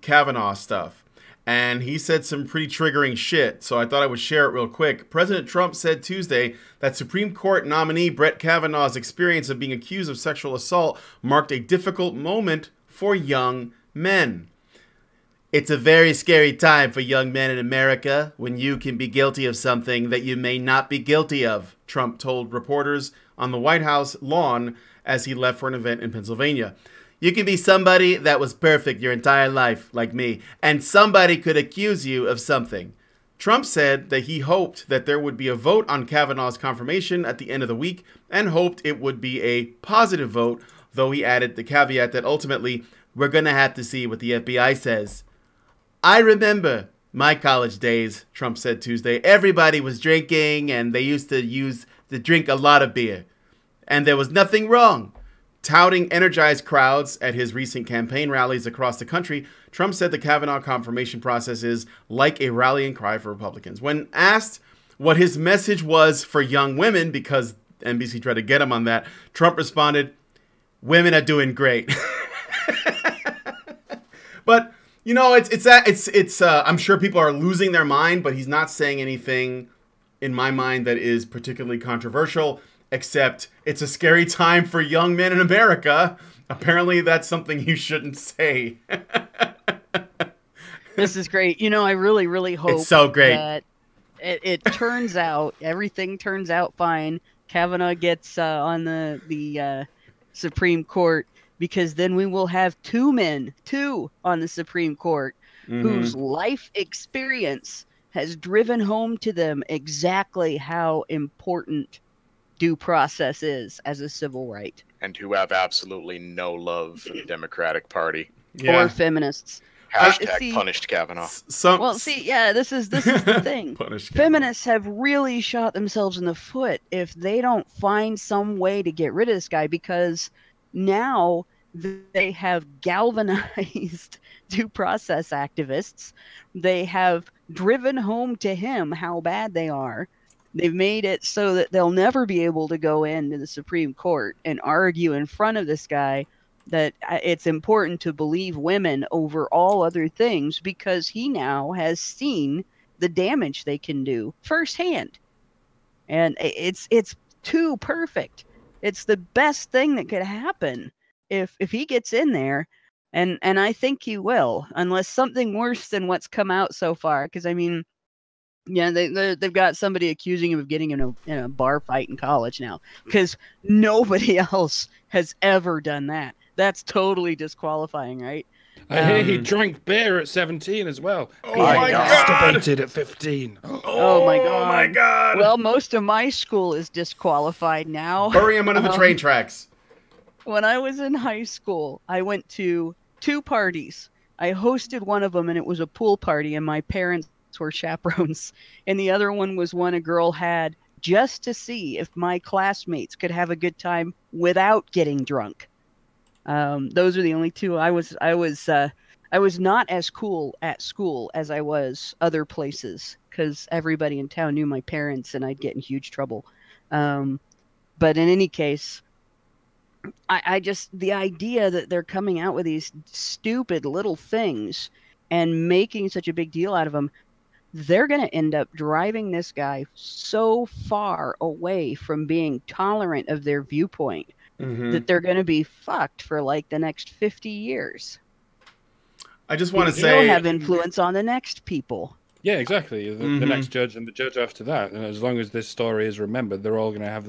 S3: Kavanaugh stuff, and he said some pretty triggering shit, so I thought I would share it real quick. President Trump said Tuesday that Supreme Court nominee Brett Kavanaugh's experience of being accused of sexual assault marked a difficult moment for young men. It's a very scary time for young men in America when you can be guilty of something that you may not be guilty of, Trump told reporters on the White House lawn as he left for an event in Pennsylvania. You can be somebody that was perfect your entire life, like me, and somebody could accuse you of something. Trump said that he hoped that there would be a vote on Kavanaugh's confirmation at the end of the week and hoped it would be a positive vote, though he added the caveat that ultimately, we're going to have to see what the FBI says. I remember my college days, Trump said Tuesday. Everybody was drinking, and they used to drink a lot of beer. And there was nothing wrong. Touting energized crowds at his recent campaign rallies across the country, Trump said the Kavanaugh confirmation process is like a rallying cry for Republicans. When asked what his message was for young women, because NBC tried to get him on that, Trump responded, "Women are doing great." But I'm sure people are losing their mind, but he's not saying anything in my mind that is particularly controversial, except it's a scary time for young men in America. Apparently that's something you shouldn't say.
S6: This is great. I really, really hope
S3: it's so great
S6: that it turns out, everything turns out fine. Kavanaugh gets on the Supreme Court, because then we will have two on the Supreme Court whose life experience has driven home to them exactly how important due process is as a civil right.
S5: And who have absolutely no love for the Democratic Party.
S6: Or feminists.
S5: Hashtag punished Kavanaugh.
S6: This is the thing. Feminists have really shot themselves in the foot if they don't find some way to get rid of this guy, because now they have galvanized due process activists. They have driven home to him how bad they are. They've made it so that they'll never be able to go into the Supreme Court and argue in front of this guy that it's important to believe women over all other things, because he now has seen the damage they can do firsthand. And it's too perfect. It's the best thing that could happen if he gets in there. And I think he will, unless something worse than what's come out so far. Because, I mean, yeah, they've got somebody accusing him of getting in a bar fight in college now, because nobody else has ever done that. That's totally disqualifying, right?
S4: I hear he drank beer at 17 as well.
S3: Oh my God!
S4: Masturbated at 15.
S6: Oh my God!
S3: Oh my God!
S6: Well, most of my school is disqualified now.
S3: Bury him under the train tracks.
S6: When I was in high school, I went to 2 parties. I hosted one of them, and it was a pool party, and my parents were chaperones. And the other one was one a girl had just to see if my classmates could have a good time without getting drunk. Those are the only 2. I was not as cool at school as I was other places, because everybody in town knew my parents, and I'd get in huge trouble. But in any case, I just, the idea that they're coming out with these stupid little things and making such a big deal out of them, they're going to end up driving this guy so far away from being tolerant of their viewpoint that they're going to be fucked for like the next 50 years.
S3: I just want to say,
S6: they'll have influence on the next people.
S4: Yeah, exactly. The next judge and the judge after that. And as long as this story is remembered, they're all going to have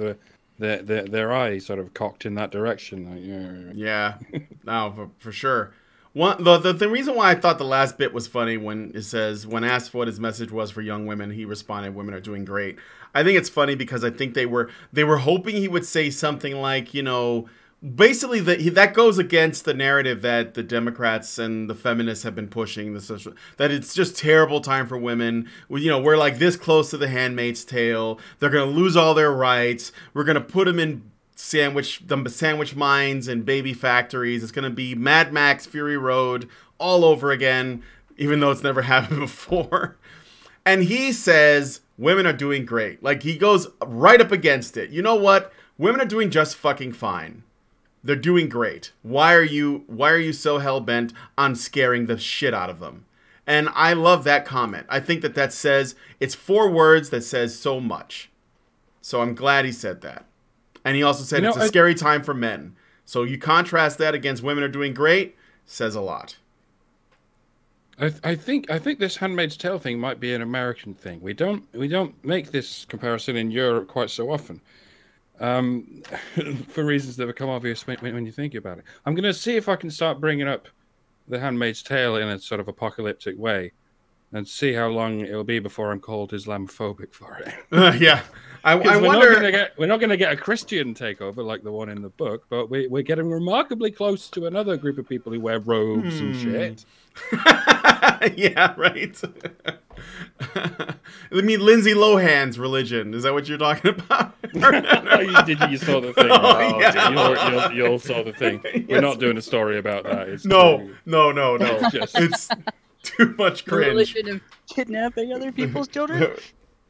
S4: their eye sort of cocked in that direction.
S3: Yeah, no, for sure. The reason why I thought the last bit was funny, when it says, when asked what his message was for young women, he responded, "Women are doing great." I think it's funny because I think they were hoping he would say something like, basically that goes against the narrative that the Democrats and the feminists have been pushing, that it's just terrible time for women. We're like this close to the Handmaid's Tale. They're going to lose all their rights. We're going to put them in sandwich mines and baby factories. It's going to be Mad Max Fury Road all over again, even though it's never happened before. And he says women are doing great. Like, he goes right up against it. You know what? Women are doing just fucking fine. They're doing great. Why are you so hell-bent on scaring the shit out of them? And I love that comment. I think that says, it's 4 words that says so much. So I'm glad he said that. And he also said it's a scary time for men. So you contrast that against women are doing great, says a lot.
S4: I think this Handmaid's Tale thing might be an American thing. We don't make this comparison in Europe quite so often, for reasons that become obvious when you think about it. I'm going to see if I can start bringing up the Handmaid's Tale in a sort of apocalyptic way, and see how long it'll be before I'm called Islamophobic for it.
S3: Yeah. I
S4: wonder.
S3: wonder.
S4: We're not going to get a Christian takeover like the one in the book, but we're getting remarkably close to another group of people who wear robes and shit.
S3: Yeah, right. I mean, Lindsay Lohan's religion. Is that what you're talking about?
S4: You saw the thing.
S3: Oh, yeah.
S4: You all saw the thing.
S3: Yes.
S4: We're not doing a story about that. It's
S3: No.
S4: It's
S3: Too much cringe.
S6: Religion of kidnapping other people's children?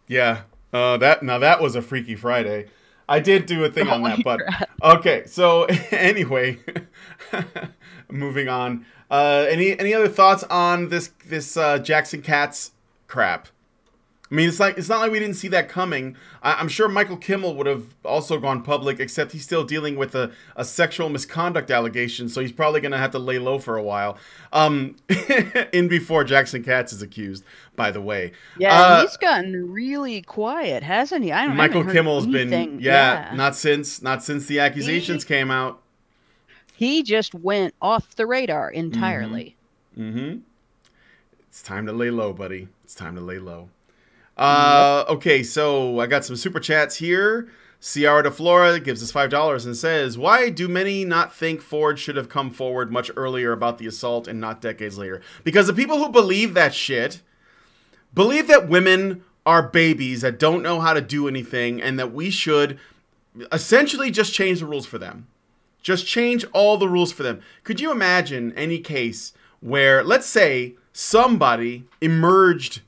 S3: Yeah. That was a Freaky Friday. I did do a thing on that, but
S6: crap.
S3: Okay. So anyway, moving on. Any other thoughts on this Jackson Katz crap? I mean, it's not like we didn't see that coming. I'm sure Michael Kimmel would have also gone public, except he's still dealing with a sexual misconduct allegation, so he's probably going to have to lay low for a while. In before Jackson Katz is accused, by the way.
S6: Yeah, he's gotten really quiet, hasn't he?
S3: Michael Kimmel's been not since the accusations came out.
S6: He just went off the radar entirely.
S3: Mm-hmm. It's time to lay low, buddy. It's time to lay low.
S6: Yep.
S3: Okay, so I got some super chats here. Ciara de Flora gives us $5 and says, why do many not think Ford should have come forward much earlier about the assault and not decades later? Because the people who believe that shit believe that women are babies that don't know how to do anything and that we should essentially just change the rules for them. Just change all the rules for them. Could you imagine any case where, let's say, somebody emerged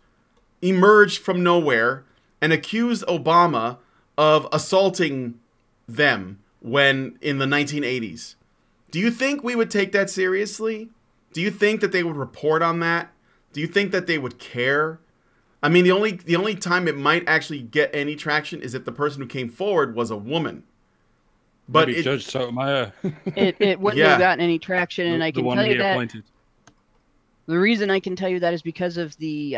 S3: from nowhere and accused Obama of assaulting them when in the 1980s? Do you think we would take that seriously? Do you think that they would report on that? Do you think that they would care? I mean, the only time it might actually get any traction is if the person who came forward was a woman. But
S4: maybe Judge Sotomayor.
S6: It wouldn't have gotten any traction, and I can tell you that.
S4: Appointed.
S6: The reason I can tell you that is because of the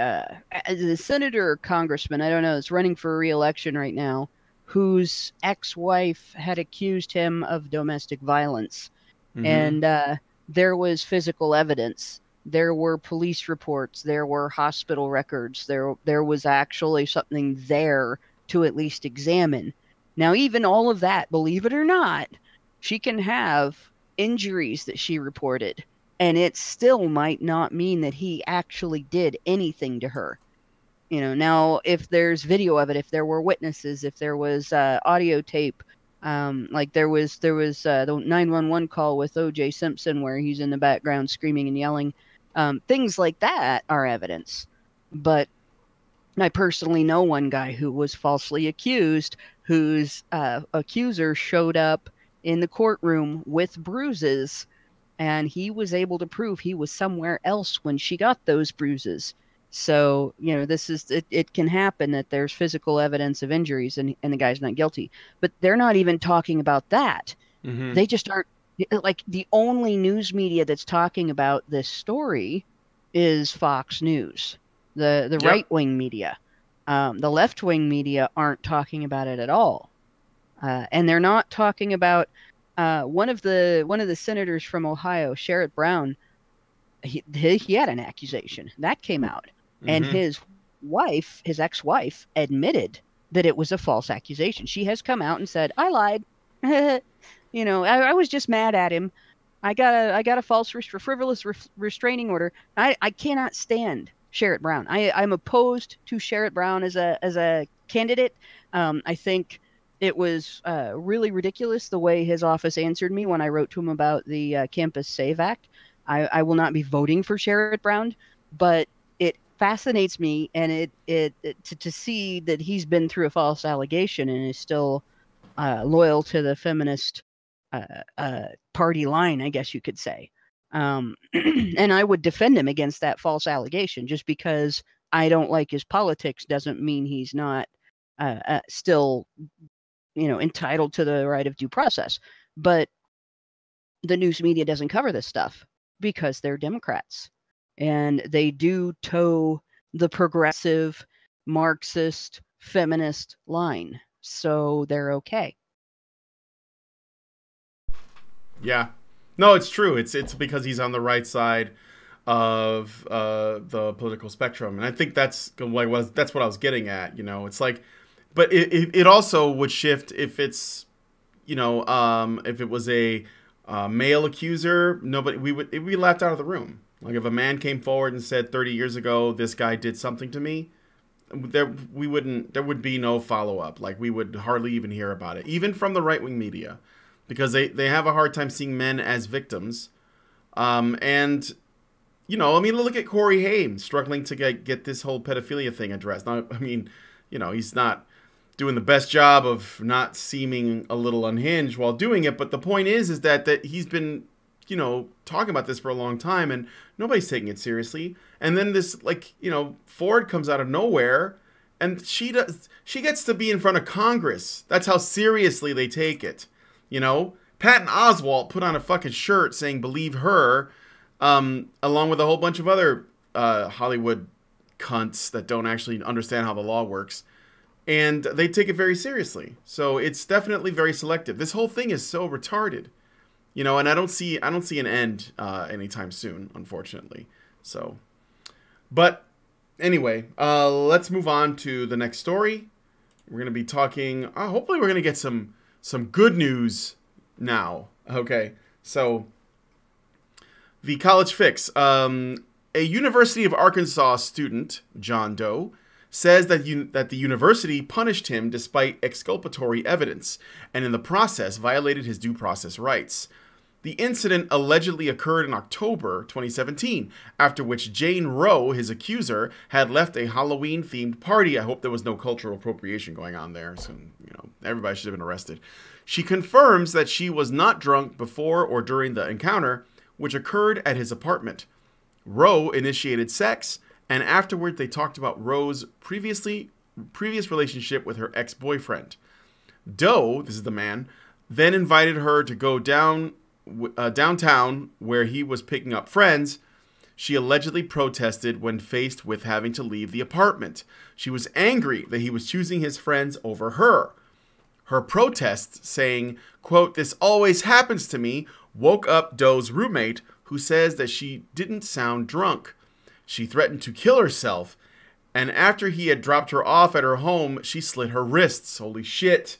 S6: senator or congressman, I don't know, that's running for re-election right now, whose ex-wife had accused him of domestic violence.
S3: Mm-hmm.
S6: And there was physical evidence. There were police reports. There were hospital records. There was actually something there to at least examine. Now, even all of that, believe it or not, she can have injuries that she reported. And it still might not mean that he actually did anything to her. You know, now, if there's video of it, if there were witnesses, if there was audio tape, like there was the 911 call with O.J. Simpson where he's in the background screaming and yelling, things like that are evidence. But I personally know one guy who was falsely accused, whose accuser showed up in the courtroom with bruises, and he was able to prove he was somewhere else when she got those bruises. So, you know, it can happen that there's physical evidence of injuries and the guy's not guilty. But they're not even talking about that.
S3: Mm-hmm.
S6: They just aren't, like, the only news media that's talking about this story is Fox News, the
S3: Yep.
S6: right-wing media. The left-wing media aren't talking about it at all. And they're not talking about one of the senators from Ohio, Sherrod Brown. He had an accusation that came out, and his wife, his ex-wife, admitted that it was a false accusation. She has come out and said, "I lied. You know, I was just mad at him. I got a false frivolous restraining order. I cannot stand Sherrod Brown. I'm opposed to Sherrod Brown as a candidate. I think it was really ridiculous the way his office answered me when I wrote to him about the Campus Save Act. I will not be voting for Sherrod Brown, but it fascinates me, and to see that he's been through a false allegation and is still loyal to the feminist party line, I guess you could say. And I would defend him against that false allegation. Just because I don't like his politics doesn't mean he's not still, you know, entitled to the right of due process. But the news media doesn't cover this stuff because they're Democrats, and they do toe the progressive, Marxist, feminist line. So they're okay.
S3: Yeah. No, it's true. It's because he's on the right side of the political spectrum, and I think that's what I was getting at. You know, it's like, but it also would shift if it's, you know, if it was a male accuser. Nobody, we'd be laughed out of the room. Like if a man came forward and said 30 years ago this guy did something to me, there would be no follow up. Like we would hardly even hear about it, even from the right wing media. Because they have a hard time seeing men as victims. And, you know, I mean, look at Corey Haim struggling to get this whole pedophilia thing addressed. Now, I mean, you know, he's not doing the best job of not seeming a little unhinged while doing it. But the point is that he's been, you know, talking about this for a long time and nobody's taking it seriously. And then this, like, you know, Ford comes out of nowhere and she gets to be in front of Congress. That's how seriously they take it. You know, Patton Oswalt put on a fucking shirt saying "Believe her," along with a whole bunch of other Hollywood cunts that don't actually understand how the law works, and they take it very seriously. So it's definitely very selective. This whole thing is so retarded. You know, and I don't see an end anytime soon, unfortunately. So, but anyway, let's move on to the next story. We're gonna be talking. Hopefully, we're gonna get some good news now. Okay, so the College Fix. A University of Arkansas student, John Doe, says that the university punished him despite exculpatory evidence, and in the process violated his due process rights. The incident allegedly occurred in October 2017, after which Jane Roe, his accuser, had left a Halloween-themed party. I hope there was no cultural appropriation going on there, so everybody should have been arrested. She confirms that she was not drunk before or during the encounter, which occurred at his apartment. Roe initiated sex, and afterward they talked about Roe's previous relationship with her ex-boyfriend. Doe, this is the man, then invited her to go downtown where he was picking up friends. She allegedly protested when faced with having to leave the apartment. She was angry that he was choosing his friends over her. Her protest, saying, quote, "This always happens to me," woke up Doe's roommate, who says that she didn't sound drunk. She threatened to kill herself, and after he had dropped her off at her home, she slit her wrists. Holy shit.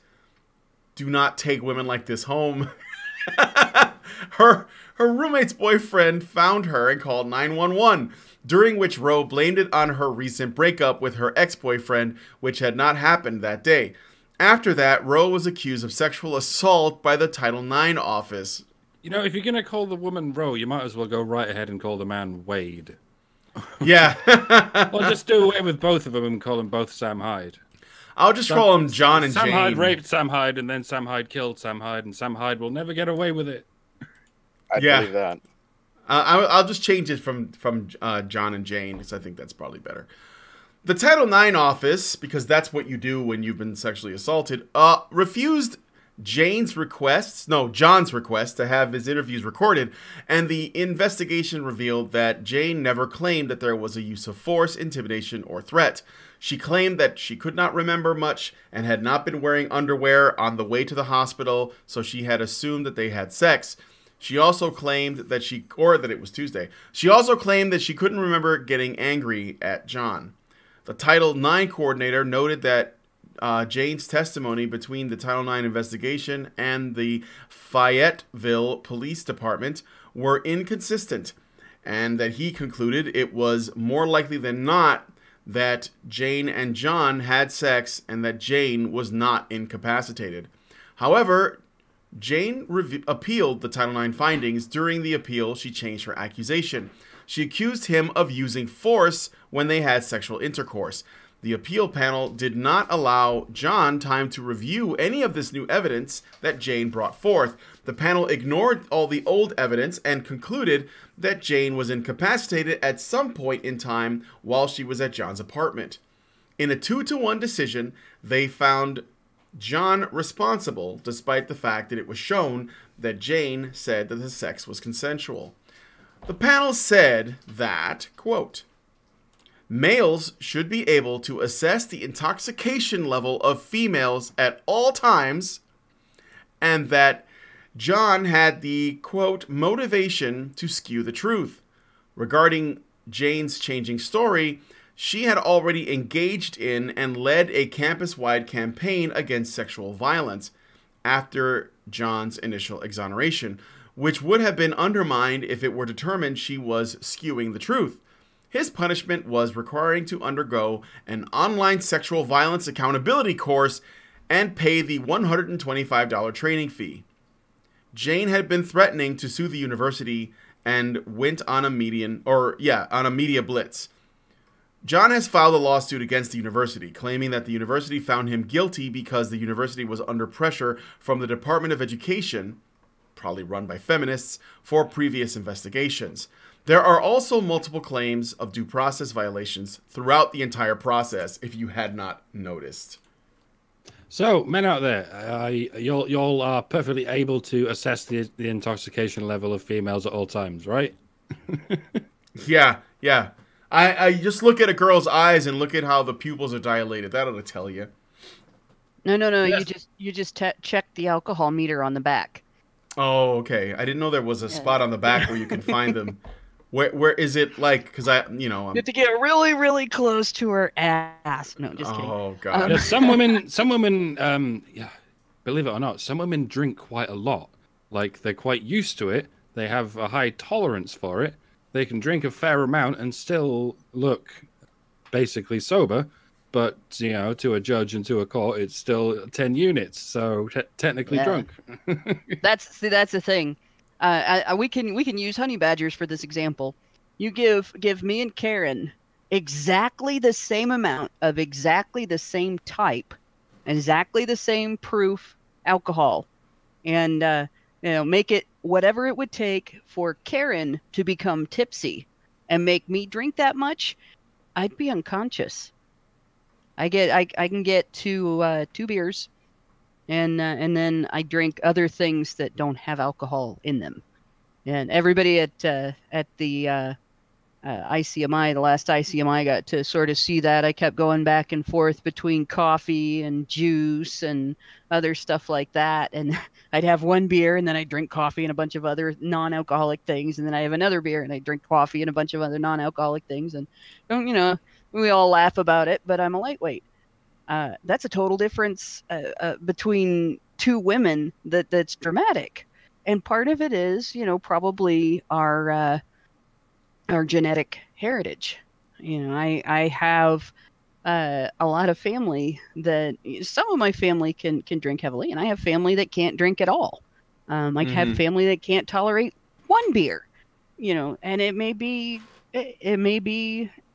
S3: Do not take women like this home. Her roommate's boyfriend found her and called 911, during which Roe blamed it on her recent breakup with her ex-boyfriend, which had not happened that day. After that, Roe was accused of sexual assault by the Title IX office.
S4: You know, if you're going to call the woman Roe, you might as well go right ahead and call the man Wade.
S3: Yeah.
S4: Or just do away with both of them and call them both Sam Hyde.
S3: I'll just call them John and Jane.
S4: Sam Hyde raped Sam Hyde, and then Sam Hyde killed Sam Hyde, and Sam Hyde will never get away with it.
S5: I believe that.
S3: I'll just change it from John and Jane, because I think that's probably better. The Title IX office, because that's what you do when you've been sexually assaulted, refused John's request to have his interviews recorded, and the investigation revealed that Jane never claimed that there was a use of force, intimidation, or threat. She claimed that she could not remember much and had not been wearing underwear on the way to the hospital, so she had assumed that they had sex. She also claimed that it was Tuesday. She also claimed that she couldn't remember getting angry at John. The Title IX coordinator noted that Jane's testimony between the Title IX investigation and the Fayetteville Police Department were inconsistent, and that he concluded it was more likely than not that Jane and John had sex and that Jane was not incapacitated. However, Jane appealed the Title IX findings. During the appeal, she changed her accusation. She accused him of using force when they had sexual intercourse. The appeal panel did not allow John time to review any of this new evidence that Jane brought forth. The panel ignored all the old evidence and concluded that Jane was incapacitated at some point in time while she was at John's apartment. In a 2-1 decision, they found John responsible, despite the fact that it was shown that Jane said that the sex was consensual. The panel said that, quote, "Males should be able to assess the intoxication level of females at all times, and that John had the, quote, motivation to skew the truth. Regarding Jane's changing story, she had already engaged in and led a campus-wide campaign against sexual violence after John's initial exoneration, which would have been undermined if it were determined she was skewing the truth. His punishment was requiring to undergo an online sexual violence accountability course and pay the $125 training fee. Jane had been threatening to sue the university and went on a media blitz. John has filed a lawsuit against the university, claiming that the university found him guilty because the university was under pressure from the Department of Education, probably run by feminists, for previous investigations. There are also multiple claims of due process violations throughout the entire process, if you had not noticed.
S4: So, men out there, y'all are perfectly able to assess the intoxication level of females at all times, right?
S3: Yeah. I just look at a girl's eyes and look at how the pupils are dilated. That ought to tell you.
S6: No.
S4: Yes.
S6: You just check the alcohol meter on the back.
S3: Oh, okay. I didn't know there was a spot on the back where you can find them. Where is it like? Because
S6: you have to get really, really close to her ass. No, just kidding.
S3: Oh God.
S4: Yeah, some women, yeah, believe it or not, some women drink quite a lot. Like they're quite used to it. They have a high tolerance for it. They can drink a fair amount and still look basically sober. But to a judge and to a court, it's still 10 units, so technically drunk.
S6: That's the thing. We can use honey badgers for this example. You give me and Karen exactly the same amount of exactly the same type, exactly the same proof alcohol, and make it whatever it would take for Karen to become tipsy and make me drink that much. I'd be unconscious. I can get two beers, and then I drink other things that don't have alcohol in them. And everybody at the ICMI, the last ICMI, got to sort of see that. I kept going back and forth between coffee and juice and other stuff like that. And I'd have one beer, and then I'd drink coffee and a bunch of other non-alcoholic things. And then I have another beer, and I drink coffee and a bunch of other non-alcoholic things. And we all laugh about it, but I'm a lightweight. That's a total difference between two women that's dramatic. And part of it is, probably our genetic heritage. I have a lot of family that some of my family can drink heavily, and I have family that can't drink at all. I have family that can't tolerate one beer, and it may be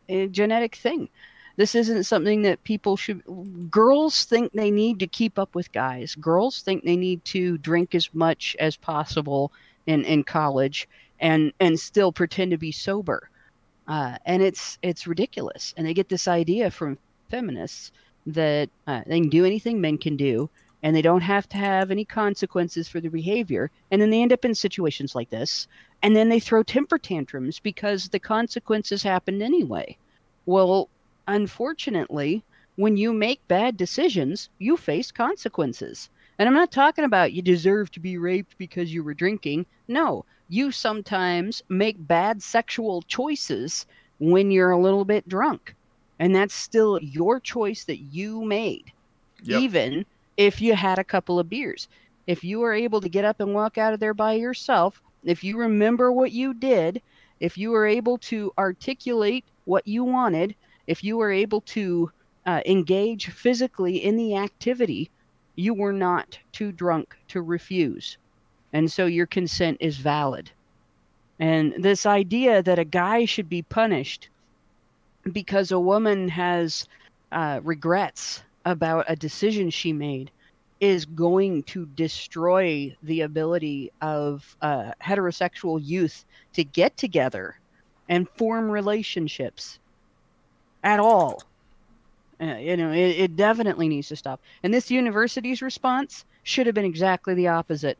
S6: a genetic thing. This isn't something that people should. Girls think they need to keep up with guys. Girls think they need to drink as much as possible in college and still pretend to be sober. And it's ridiculous. And they get this idea from feminists that they can do anything men can do, and they don't have to have any consequences for their behavior. And then they end up in situations like this, and then they throw temper tantrums because the consequences happened anyway. Well, unfortunately, when you make bad decisions, you face consequences. And I'm not talking about you deserve to be raped because you were drinking. No, you sometimes make bad sexual choices when you're a little bit drunk. And that's still your choice that you made, even if you had a couple of beers. If you were able to get up and walk out of there by yourself, if you remember what you did, if you were able to articulate what you wanted, if you were able to engage physically in the activity, you were not too drunk to refuse. And so your consent is valid. And this idea that a guy should be punished because a woman has regrets about a decision she made is going to destroy the ability of heterosexual youth to get together and form relationships at all. It definitely needs to stop. And this university's response should have been exactly the opposite.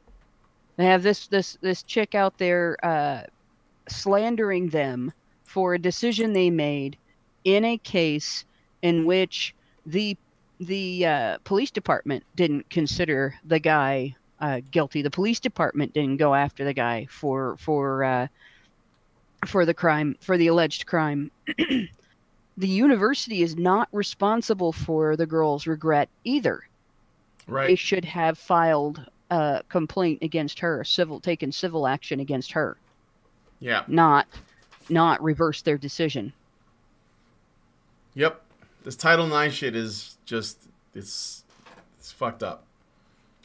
S6: They have this chick out there slandering them for a decision they made in a case in which the police department didn't consider the guy guilty. The police department didn't go after the guy for the crime, for the alleged crime. The university is not responsible for the girl's regret either.
S3: Right.
S6: They should have filed a complaint against her, taken civil action against her.
S3: Yeah.
S6: Not reverse their decision.
S3: Yep. This Title IX shit is just it's fucked up.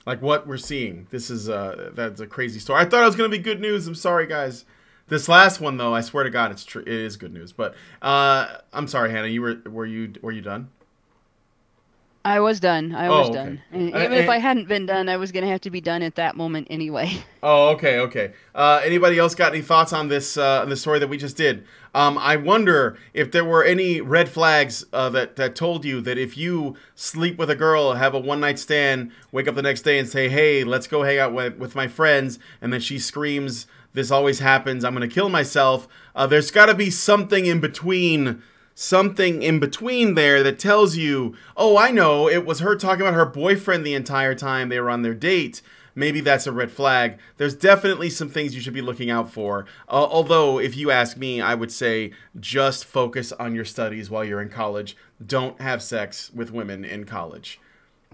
S3: Like what we're seeing. This is that's a crazy story. I thought it was gonna be good news. I'm sorry, guys. This last one, though, I swear to God, it is good news. But I'm sorry, Hannah. Were you done?
S6: I was done. I was
S3: okay.
S6: done. And even if I hadn't been done, I was going to have to be done at that moment anyway.
S3: Oh, okay. Anybody else got any thoughts on this the story that we just did? I wonder if there were any red flags that told you that if you sleep with a girl, have a one-night stand, wake up the next day and say, hey, let's go hang out with my friends, and then she screams, this always happens, I'm going to kill myself. There's got to be something in between there that tells you, oh, I know, it was her talking about her boyfriend the entire time they were on their date. maybe that's a red flag. There's definitely some things you should be looking out for. Although, if you ask me, I would say just focus on your studies while you're in college. Don't have sex with women in college.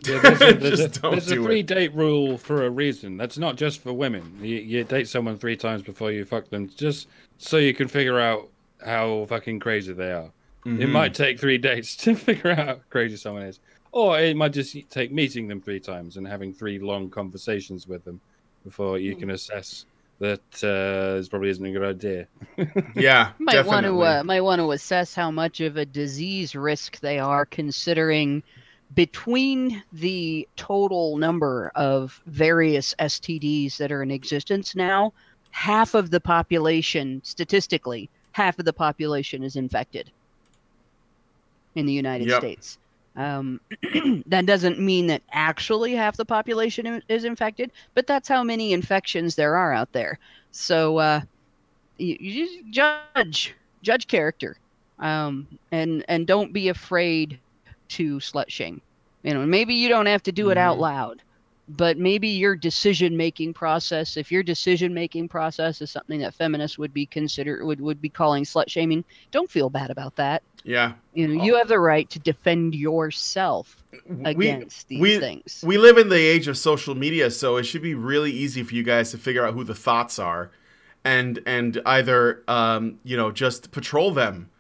S4: Yeah, there's a 3-date rule for a reason. That's not just for women. You date someone 3 times before you fuck them, just so you can figure out how fucking crazy they are. Mm-hmm. It might take 3 dates to figure out how crazy someone is. Or it might just take meeting them 3 times and having 3 long conversations with them before you can assess that this probably isn't a good idea.
S3: Yeah,
S6: might want to assess how much of a disease risk they are, considering between the total number of various STDs that are in existence now, half of the population, statistically, half of the population is infected in the United States. That doesn't mean that actually half the population is infected, but that's how many infections there are out there. So you just judge character, and don't be afraid to slut shame. Maybe you don't have to do it out loud, but maybe your decision-making process, if your decision-making process is something that feminists would be calling slut shaming, don't feel bad about that.
S3: Yeah.
S6: You have the right to defend yourself against these things.
S3: We live in the age of social media, so it should be really easy for you guys to figure out who the thoughts are and either just patrol them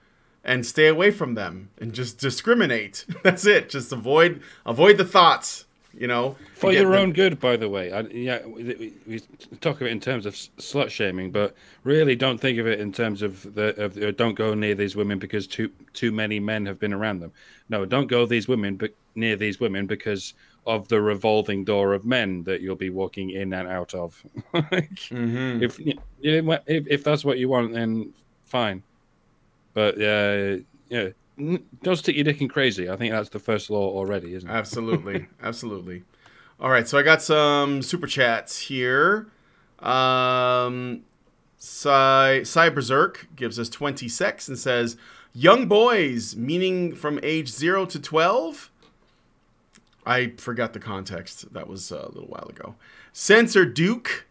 S3: and stay away from them and just discriminate. That's it. Just avoid the thoughts.
S4: For your own good, by the way. We talk of it in terms of slut shaming, but really don't think of it in terms of don't go near these women because too many men have been around them. No, don't go near these women because of the revolving door of men that you'll be walking in and out of. If that's what you want, then fine. But don't stick your dick in crazy. I think that's the first law already, isn't it?
S3: Absolutely. Absolutely. All right, so I got some super chats here. Berserk gives us 20 secs and says, young boys, meaning from age 0 to 12? I forgot the context. That was a little while ago. Censor Duke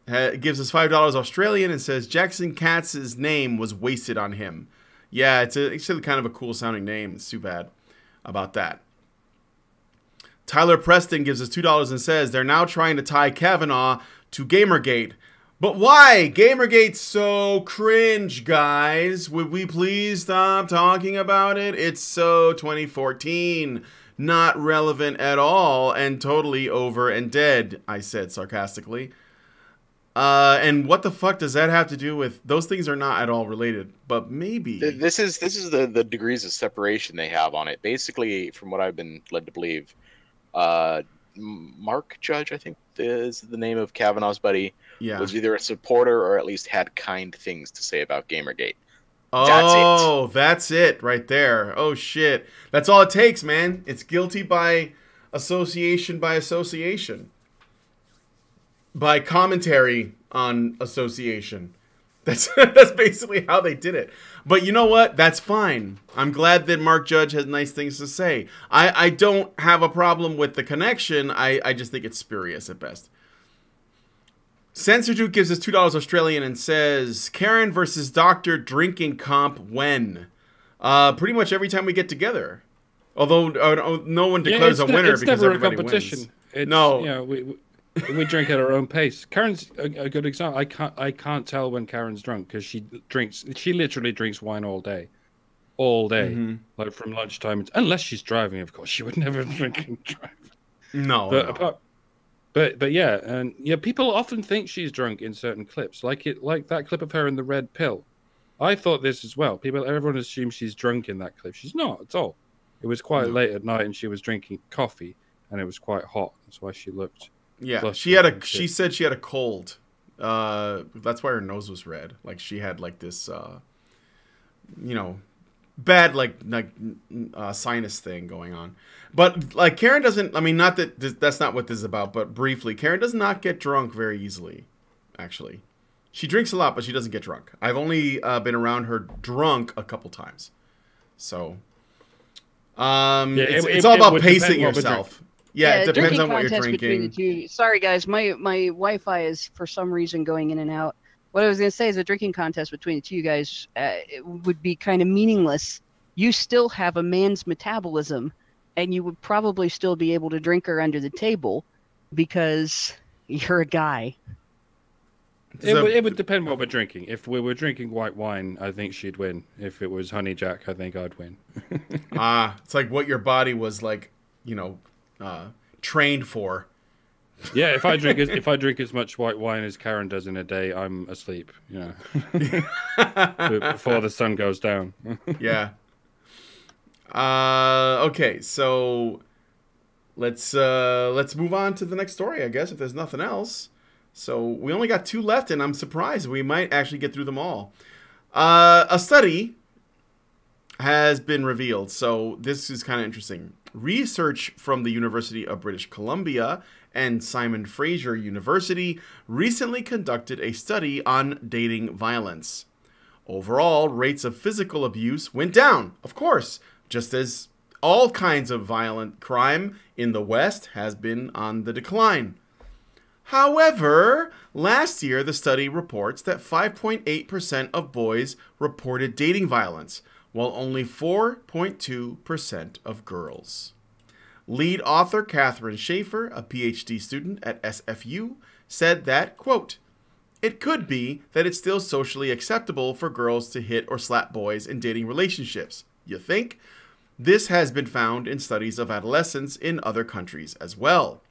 S3: gives us $5 Australian and says, Jackson Katz's name was wasted on him. Yeah, it's actually kind of a cool sounding name. It's too bad about that. Tyler Preston gives us $2 and says, they're now trying to tie Kavanaugh to Gamergate. But why? Gamergate's so cringe, guys. Would we please stop talking about it? It's so 2014. Not relevant at all and totally over and dead, I said sarcastically. And what the fuck does that have to do with... Those things are not at all related, but maybe...
S5: This is the degrees of separation they have on it. Basically, from what I've been led to believe, Mark Judge, I think is the name of Kavanaugh's buddy, was either a supporter or at least had kind things to say about Gamergate.
S3: Oh, that's it right there. Oh, shit. That's all it takes, man. It's guilty by association by association. By commentary on association. That's basically how they did it. But you know what? That's fine. I'm glad that Mark Judge has nice things to say. I don't have a problem with the connection. I just think it's spurious at best. Censor Duke gives us $2 Australian and says, Karen versus Doctor drinking comp when? Pretty much every time we get together. Although no one declares a winner because everybody wins.
S4: We drink at our own pace. Karen's a good example. I can't tell when Karen's drunk because she literally drinks wine all day, like from lunchtime, unless she's driving. Of course, she would never drink and drive.
S3: No.
S4: But yeah, and people often think she's drunk in certain clips, like that clip of her in the red pill. I thought this as well. Everyone assumes she's drunk in that clip. She's not at all. It was quite late at night, and she was drinking coffee, and it was quite hot. That's why she looked.
S3: Yeah, she said she had a cold. That's why her nose was red. Like she had like this, bad sinus thing going on. But like Karen doesn't. I mean, not that that's not what this is about. But briefly, Karen does not get drunk very easily. Actually, she drinks a lot, but she doesn't get drunk. I've only been around her drunk a couple times. So, it's all about pacing yourself. Yeah, it depends
S6: drinking
S3: on what you're
S6: contest between the
S3: drinking.
S6: two. Sorry, guys, my Wi-Fi is for some reason going in and out. What I was going to say is a drinking contest between the two guys it would be kind of meaningless. You still have a man's metabolism, and you would probably still be able to drink her under the table because you're a guy.
S4: It would depend what we're drinking. If we were drinking white wine, I think she'd win. If it was honey jack, I think I'd win.
S3: It's like what your body was like, trained for.
S4: Yeah, if I drink as much white wine as Karen does in a day, I'm asleep. Before the sun goes down.
S3: Yeah. Okay, so let's move on to the next story, I guess, if there's nothing else. So we only got 2 left, and I'm surprised we might actually get through them all. A study has been revealed, so this is kind of interesting. Research from the University of British Columbia and Simon Fraser University recently conducted a study on dating violence. Overall, rates of physical abuse went down, of course, just as all kinds of violent crime in the West has been on the decline. However, last year the study reports that 5.8% of boys reported dating violence, while only 4.2% of girls. Lead author Catherine Schaefer, a PhD student at SFU, said that, quote, "It could be that it's still socially acceptable for girls to hit or slap boys in dating relationships. You think? This has been found in studies of adolescents in other countries as well."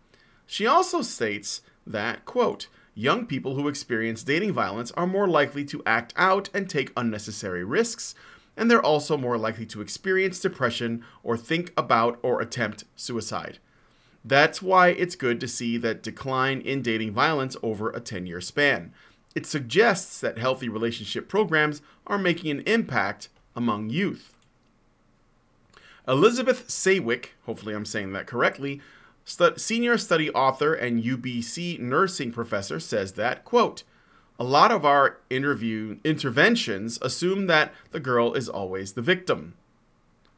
S3: She also states that, quote, "Young people who experience dating violence are more likely to act out and take unnecessary risks, and they're also more likely to experience depression or think about or attempt suicide. That's why it's good to see that decline in dating violence over a 10-year span. It suggests that healthy relationship programs are making an impact among youth." Elizabeth Saywick, hopefully I'm saying that correctly, senior study author and UBC nursing professor, says that, quote, "A lot of our interventions assume that the girl is always the victim.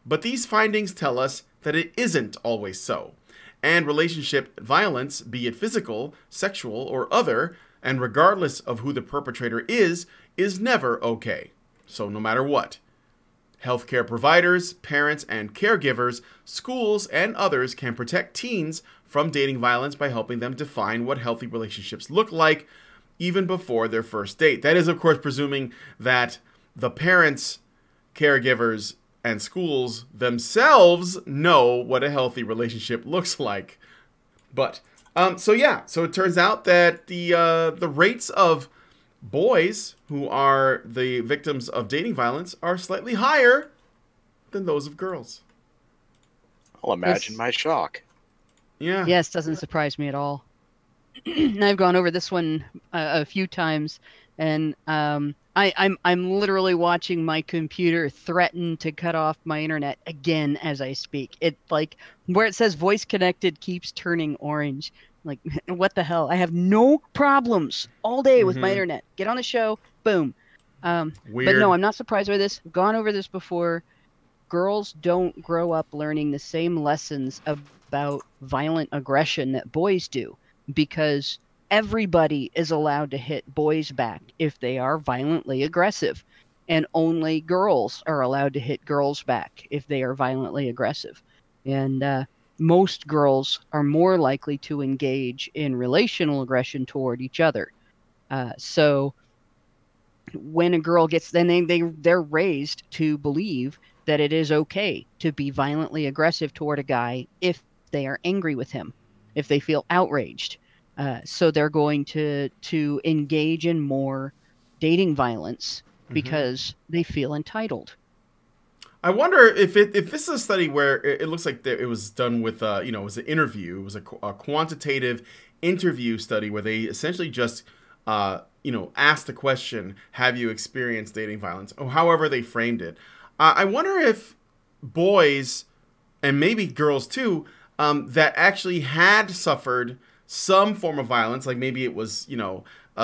S3: But these findings tell us that it isn't always so, and relationship violence, be it physical, sexual, or other, and regardless of who the perpetrator is never okay. So no matter what. Healthcare providers, parents, and caregivers, schools, and others can protect teens from dating violence by helping them define what healthy relationships look like even before their first date." That is, of course, presuming that the parents, caregivers, and schools themselves know what a healthy relationship looks like. But, so it turns out that the rates of boys who are the victims of dating violence are slightly higher than those of girls.
S5: I'll imagine my shock.
S3: Yeah.
S6: Yes, doesn't surprise me at all. And I've gone over this one a few times, and I'm literally watching my computer threaten to cut off my internet again as I speak. It like where it says voice connected keeps turning orange. Like, what the hell? I have no problems all day with my internet. Get on the show, boom. But no, I'm not surprised by this. I've gone over this before. Girls don't grow up learning the same lessons about violent aggression that boys do, because everybody is allowed to hit boys back if they are violently aggressive, and only girls are allowed to hit girls back if they are violently aggressive. And most girls are more likely to engage in relational aggression toward each other. So when a girl gets, then they're raised to believe that it is okay to be violently aggressive toward a guy if they are angry with him, if they feel outraged. So they're going to engage in more dating violence because they feel entitled.
S3: I wonder if this is a study where it looks like it was done with, it was an interview. It was a quantitative interview study where they essentially just, asked the question, have you experienced dating violence? Or however they framed it. I wonder if boys, and maybe girls too, that actually had suffered some form of violence, like maybe it was,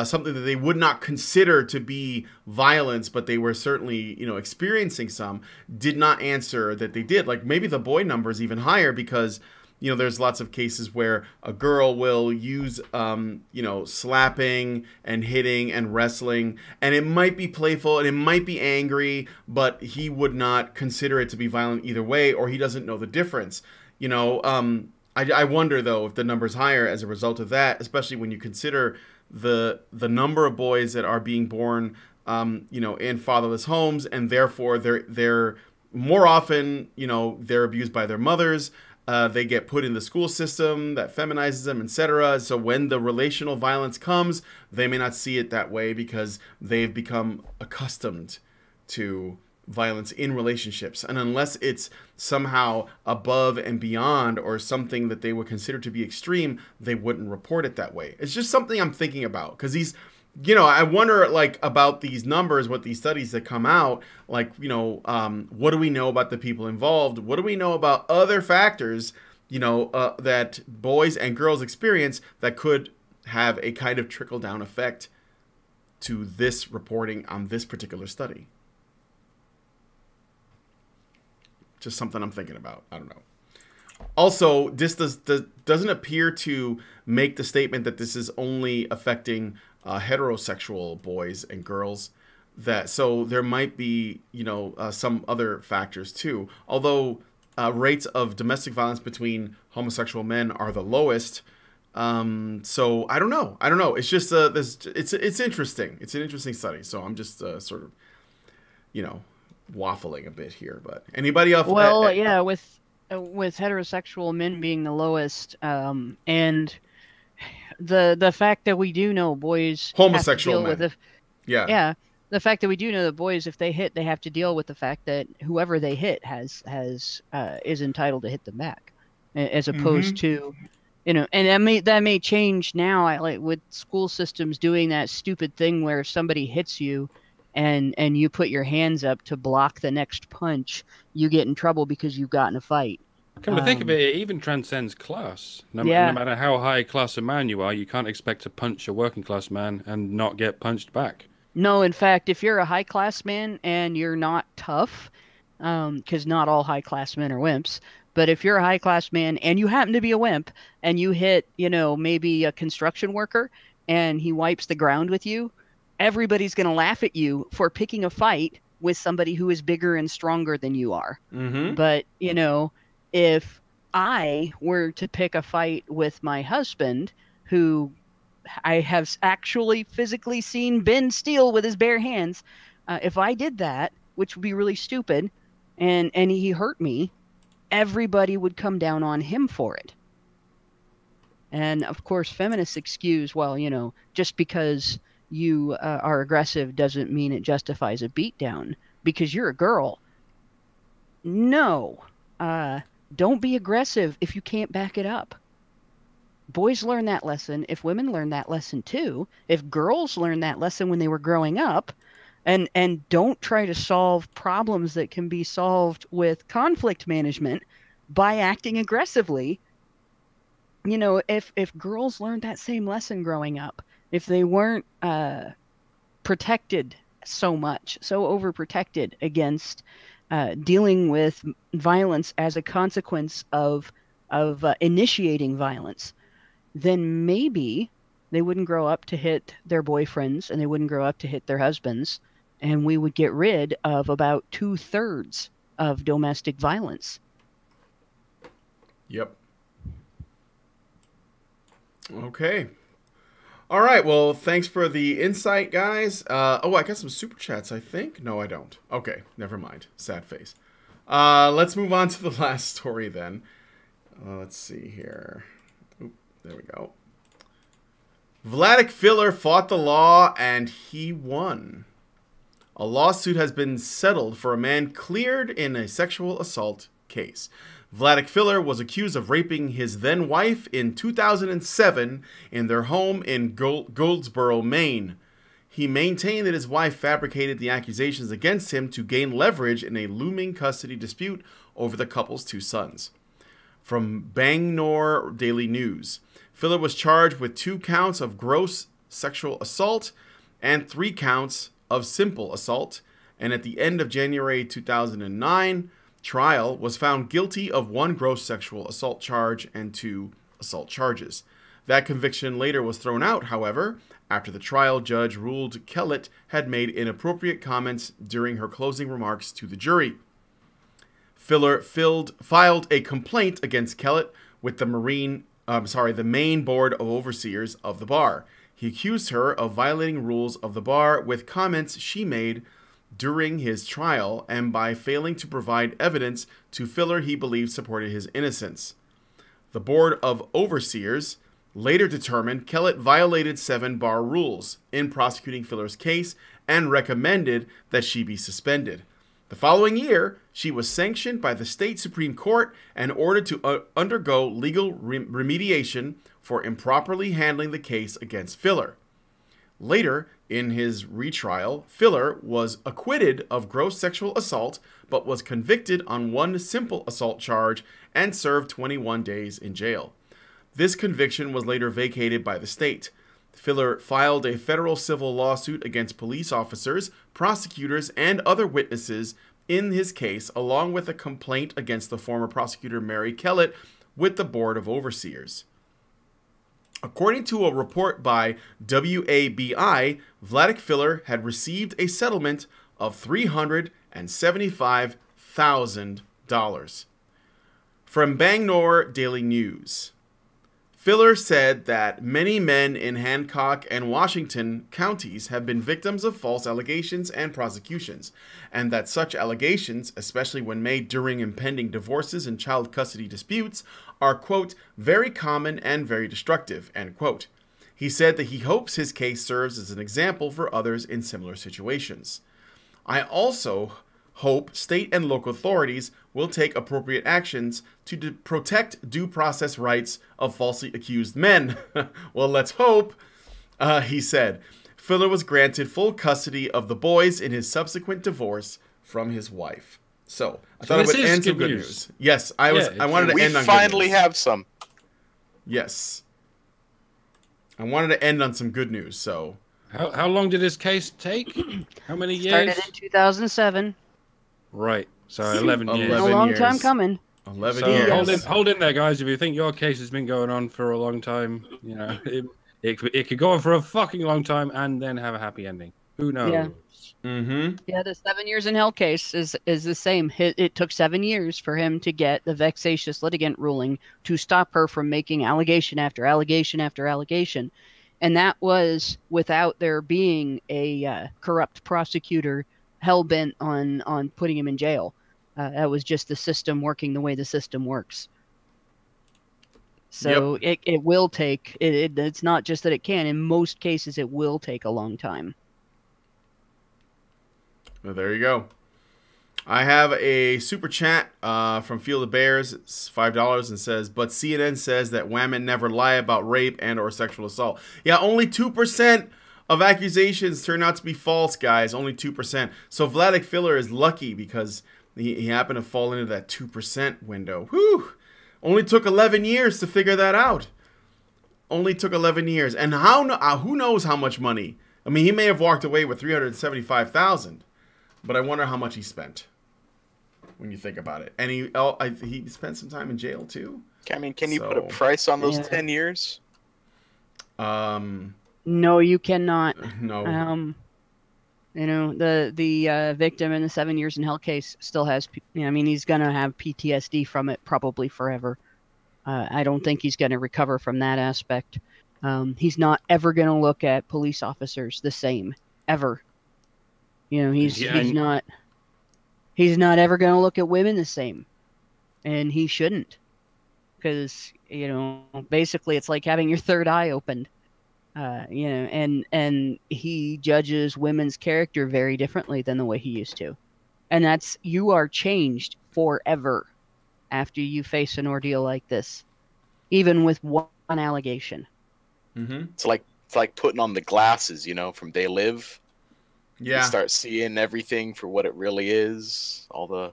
S3: something that they would not consider to be violence, but they were certainly, experiencing some, did not answer that they did. Like maybe the boy number is even higher because there's lots of cases where a girl will use, slapping and hitting and wrestling, and it might be playful and it might be angry, but he would not consider it to be violent either way, or he doesn't know the difference. I wonder, though, if the number's higher as a result of that, especially when you consider the number of boys that are being born, in fatherless homes, and therefore they're more often, they're abused by their mothers. They get put in the school system that feminizes them, etc. So when the relational violence comes, they may not see it that way because they've become accustomed to violence in relationships. And unless it's somehow above and beyond or something that they would consider to be extreme, they wouldn't report it that way. It's just something I'm thinking about, because these, I wonder, like, about these numbers, what these studies that come out, like, what do we know about the people involved? What do we know about other factors, that boys and girls experience that could have a kind of trickle-down effect to this reporting on this particular study? Just something I'm thinking about. I don't know. Also, this doesn't appear to make the statement that this is only affecting heterosexual boys and girls. So there might be, some other factors too. Although rates of domestic violence between homosexual men are the lowest. So I don't know. It's just it's interesting. It's an interesting study. So I'm just sort of, waffling a bit here. But anybody else?
S6: Well, yeah, with heterosexual men being the lowest, and the fact that we do know boys
S3: homosexual
S6: have to deal
S3: men.
S6: with the fact that we do know that boys, if they hit, they have to deal with the fact that whoever they hit is entitled to hit them back, as opposed to, and that may change now. Like with school systems doing that stupid thing where if somebody hits you, and you put your hands up to block the next punch, you get in trouble because you've gotten a fight.
S4: Come to think of it, it even transcends class. No matter how high class a man you are, you can't expect to punch a working class man and not get punched back.
S6: No, in fact, if you're a high class man and you're not tough, because not all high class men are wimps, but if you're a high class man and you happen to be a wimp and you hit, maybe a construction worker and he wipes the ground with you, everybody's going to laugh at you for picking a fight with somebody who is bigger and stronger than you are.
S3: Mm-hmm.
S6: But, if I were to pick a fight with my husband, who I have actually physically seen bend steel with his bare hands, if I did that, which would be really stupid, and he hurt me, everybody would come down on him for it. And, of course, feminists excuse, well, just because you are aggressive doesn't mean it justifies a beatdown because you're a girl. No. Don't be aggressive if you can't back it up. Boys learn that lesson. If women learn that lesson too, if girls learn that lesson when they were growing up, and don't try to solve problems that can be solved with conflict management by acting aggressively. If girls learned that same lesson growing up, if they weren't protected so overprotected against dealing with violence as a consequence of initiating violence, then maybe they wouldn't grow up to hit their boyfriends and they wouldn't grow up to hit their husbands, and we would get rid of about 2/3 of domestic violence.
S3: Yep. Okay. All right, well, thanks for the insight, guys. I got some super chats, I think. No, I don't. Okay, never mind. Sad face. Let's move on to the last story then. Let's see here. Oop, there we go. Vladik Filler fought the law and he won. A lawsuit has been settled for a man cleared in a sexual assault case. Vladik Filler was accused of raping his then-wife in 2007 in their home in Goldsboro, Maine. He maintained that his wife fabricated the accusations against him to gain leverage in a looming custody dispute over the couple's 2 sons. From Bangor Daily News, Filler was charged with 2 counts of gross sexual assault and 3 counts of simple assault, and at the end of January 2009, trial, was found guilty of 1 gross sexual assault charge and 2 assault charges. That conviction later was thrown out, however, after the trial judge ruled Kellett had made inappropriate comments during her closing remarks to the jury. Filler filed a complaint against Kellett with the main board of overseers of the bar. He accused her of violating rules of the bar with comments she made during his trial and by failing to provide evidence to Filler he believed supported his innocence. The board of overseers later determined Kellett violated 7 bar rules in prosecuting Filler's case and recommended that she be suspended. The following year, she was sanctioned by the state Supreme Court and ordered to undergo legal remediation for improperly handling the case against Filler. Later, in his retrial, Filler was acquitted of gross sexual assault, but was convicted on 1 simple assault charge and served 21 days in jail. This conviction was later vacated by the state. Filler filed a federal civil lawsuit against police officers, prosecutors, and other witnesses in his case, along with a complaint against the former prosecutor Mary Kellett with the Board of Overseers. According to a report by WABI, Vladik Filler had received a settlement of $375,000. From Bangor Daily News, Filler said that many men in Hancock and Washington counties have been victims of false allegations and prosecutions, and that such allegations, especially when made during impending divorces and child custody disputes, are, quote, very common and very destructive, end quote. He said that he hopes his case serves as an example for others in similar situations. I also hope state and local authorities will take appropriate actions to protect due process rights of falsely accused men. Well, let's hope, he said. Filler was granted full custody of the boys in his subsequent divorce from his wife. So, I thought I would end some good news. Yes, I wanted to end on good news.
S5: We finally have some.
S3: Yes. I wanted to end on some good news, so.
S4: How long did this case take? How many years?
S6: Started in 2007.
S4: Right. So 11 years.
S6: A long time coming.
S3: 11
S4: so
S3: years.
S4: Hold in there, guys. If you think your case has been going on for a long time, you know, it could go on for a fucking long time and then have a happy ending. Who knows?
S6: Yeah.
S3: Mm-hmm.
S6: Yeah, the 7 years in hell case is the same. It took 7 years for him to get the vexatious litigant ruling to stop her from making allegation after allegation after allegation. And that was without there being a corrupt prosecutor hell-bent on putting him in jail. That was just the system working the way the system works. So yep. It will take, it's not just that it can, in most cases it will take a long time.
S3: Well, there you go. I have a super chat from Field of Bears. It's $5 and says, but CNN says that women never lie about rape and or sexual assault. Yeah, only 2% of accusations turn out to be false, guys. Only 2%. So Vladik Filler is lucky because he happened to fall into that 2% window. Whew! Only took 11 years to figure that out. Only took 11 years. And who knows how much money? I mean, he may have walked away with $375,000, but I wonder how much he spent when you think about it. And he spent some time in jail too.
S5: I mean, can you put a price on those 10 years?
S6: No, you cannot.
S3: No.
S6: You know, the victim in the 7 years in hell case still has, I mean, he's going to have PTSD from it probably forever. I don't think he's going to recover from that aspect. He's not ever going to look at police officers the same, ever. You know, he's not ever going to look at women the same. And he shouldn't. Because, you know, basically it's like having your third eye opened. You know, and he judges women's character very differently than the way he used to. And that's, you are changed forever after you face an ordeal like this, even with one allegation.
S3: Mm-hmm.
S5: It's like putting on the glasses, you know, from They Live.
S3: Yeah.
S5: You start seeing everything for what it really is. All the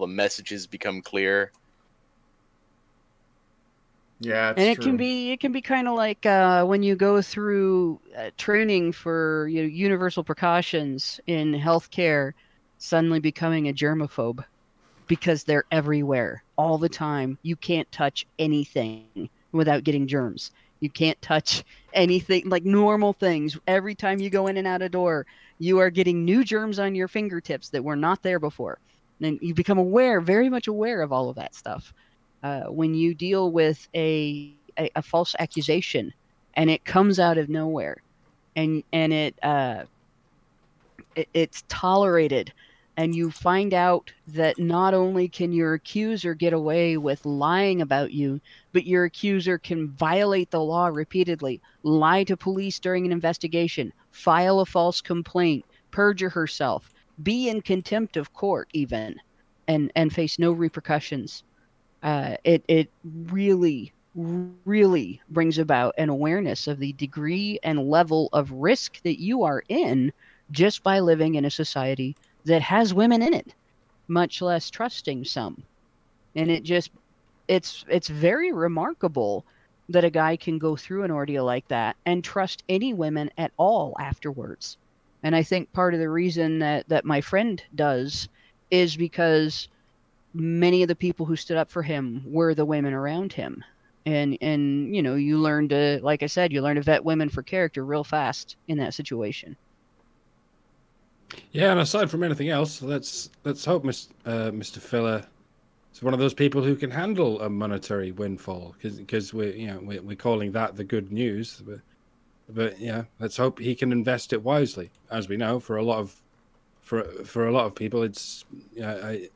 S5: messages become clear.
S3: Yeah, it's
S6: and
S3: true.
S6: it can be kind of like when you go through training for universal precautions in healthcare, suddenly becoming a germaphobe. because they're everywhere all the time. You can't touch anything without getting germs. You can't touch anything like normal things. Every time you go in and out a door, you are getting new germs on your fingertips that were not there before. And you become aware, very much aware of all of that stuff. When you deal with a false accusation and it comes out of nowhere and it's tolerated, and you find out that not only can your accuser get away with lying about you, but your accuser can violate the law repeatedly, lie to police during an investigation, file a false complaint, perjure herself, be in contempt of court even, and face no repercussions. It really, really brings about an awareness of the degree and level of risk that you are in just by living in a society that has women in it, much less trusting some. And it's very remarkable that a guy can go through an ordeal like that and trust any women at all afterwards. And I think part of the reason that my friend does is because many of the people who stood up for him were the women around him. And you know, you learn to, like I said, you learn to vet women for character real fast in that situation.
S4: Yeah, and aside from anything else, let's hope Mr. Filler is one of those people who can handle a monetary windfall, because we're calling that the good news, but yeah, let's hope he can invest it wisely. As we know, for a lot of people, it's a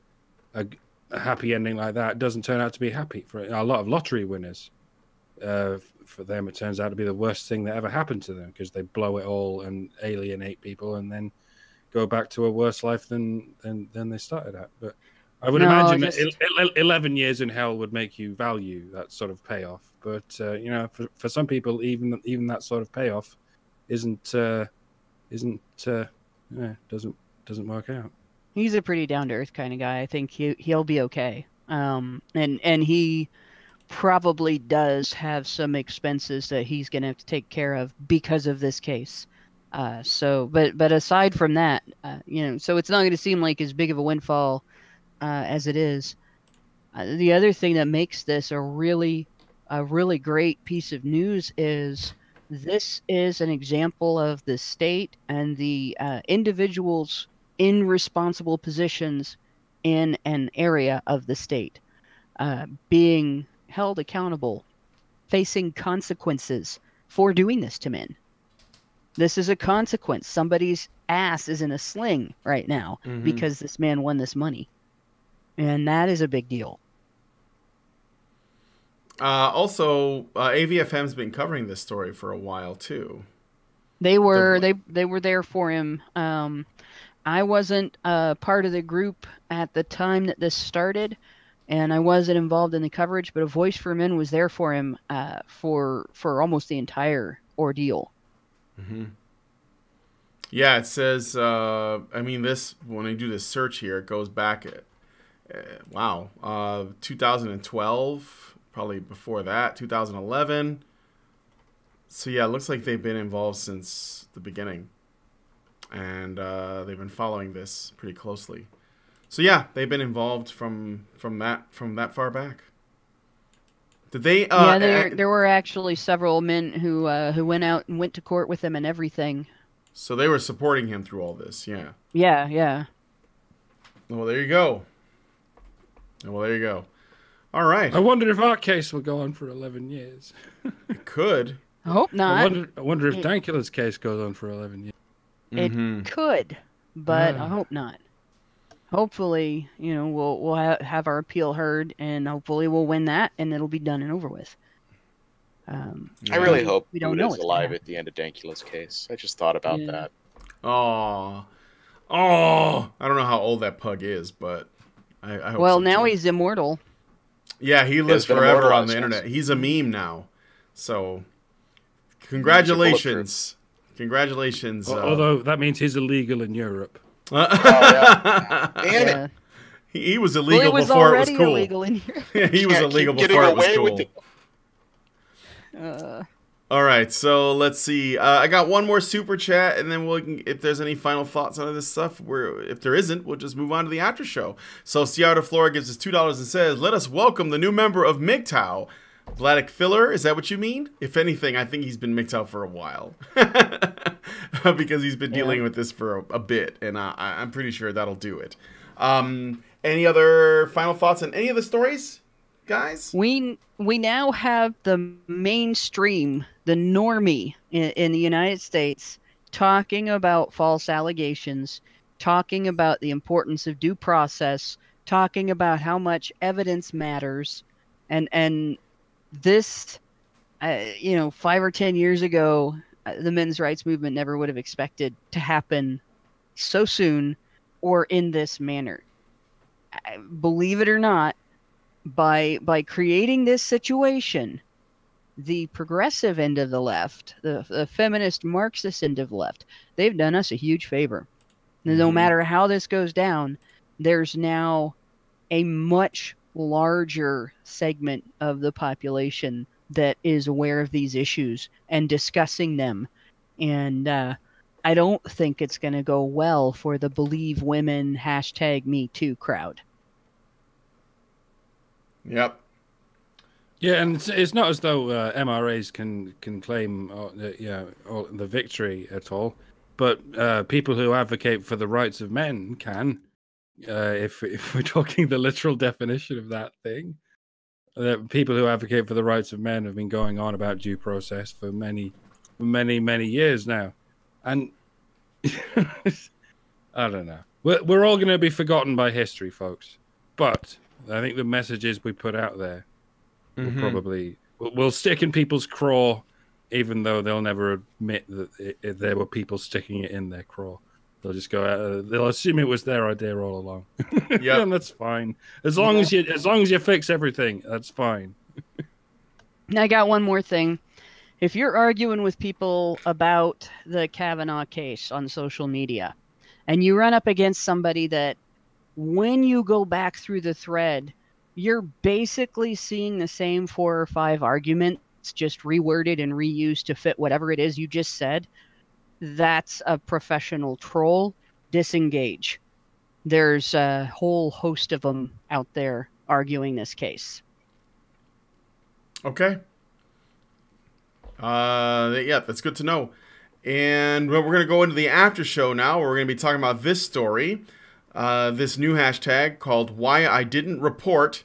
S4: happy ending like that doesn't turn out to be happy. For a lot of lottery winners, for them it turns out to be the worst thing that ever happened to them, because they blow it all and alienate people and then go back to a worse life than they started at. But I would imagine that 11 years in hell would make you value that sort of payoff. But for some people, even that sort of payoff doesn't work out.
S6: He's a pretty down to earth kind of guy. I think he'll be okay. And he probably does have some expenses that he's going to have to take care of because of this case. But aside from that, so it's not going to seem like as big of a windfall as it is. The other thing that makes this a really great piece of news is this is an example of the state and the individuals in responsible positions in an area of the state being held accountable, facing consequences for doing this to men. This is a consequence. Somebody's ass is in a sling right now because this man won this money. And that is a big deal.
S3: Also, AVFM's been covering this story for a while too.
S6: They were there for him. I wasn't part of the group at the time that this started, and I wasn't involved in the coverage, but A Voice for Men was there for him for almost the entire ordeal.
S3: Mm-hmm. Yeah, it says, this, when I do this search here, it goes back at, 2012, probably before that, 2011. So yeah, it looks like they've been involved since the beginning. And they've been following this pretty closely. So yeah, they've been involved from that far back. Did they?
S6: There were actually several men who went out and went to court with him and everything.
S3: So they were supporting him through all this, yeah.
S6: Yeah.
S3: Well, there you go. All right.
S4: I wondered if our case would go on for 11 years.
S3: It could.
S6: I hope not.
S4: I wonder if Dankula's case goes on for 11 years.
S6: It could, but I hope not. Hopefully, we'll have our appeal heard, and hopefully we'll win that, and it'll be done and over with.
S5: I really hope Buddha's alive at the end of Dankula's case. I just thought about that.
S3: Oh, I don't know how old that pug is, but I hope
S6: well,
S3: so
S6: now
S3: too.
S6: He's immortal.
S3: Yeah, he lives forever on the internet. He's a meme now. So, congratulations. Congratulations.
S4: Although that means he's illegal in Europe.
S5: Damn it.
S3: He was illegal before it was cool.
S6: Illegal in Europe.
S3: Yeah, he was illegal before it was cool. All right, so let's see. I got one more super chat, and then if there's any final thoughts on this stuff, if there isn't, we'll just move on to the after show. So Ciara Flora gives us $2 and says, "Let us welcome the new member of MGTOW, Vladik Filler." Is that what you mean? If anything, I think he's been MGTOW for a while because he's been dealing with this for a bit, and I'm pretty sure that'll do it. Any other final thoughts on any of the stories, guys?
S6: We now have the mainstream, the normie in the United States talking about false allegations, talking about the importance of due process, talking about how much evidence matters, and this, 5 or 10 years ago, the men's rights movement never would have expected to happen so soon or in this manner. Believe it or not, by creating this situation, the progressive end of the left, the feminist Marxist end of the left, they've done us a huge favor. No matter how this goes down, there's now a much larger segment of the population that is aware of these issues and discussing them. And I don't think it's going to go well for the Believe Women #MeToo crowd.
S3: Yep.
S4: Yeah, and it's not as though MRAs can claim the victory at all, but people who advocate for the rights of men can, if we're talking the literal definition of that thing. People who advocate for the rights of men have been going on about due process for many years now, and I don't know. We're all going to be forgotten by history, folks. But I think the messages we put out there will stick in people's craw, even though they'll never admit that there were people sticking it in their craw. They'll just go. They'll assume it was their idea all along. Yeah, and that's fine. As long as you fix everything, that's fine.
S6: I got one more thing. If you're arguing with people about the Kavanaugh case on social media, and you run up against somebody that, when you go back through the thread, you're basically seeing the same 4 or 5 arguments, just reworded and reused to fit whatever it is you just said, that's a professional troll. Disengage. There's a whole host of them out there arguing this case.
S3: Okay. Yeah, that's good to know. And we're going to go into the after show now. We're going to be talking about this story. This new hashtag called Why I Didn't Report,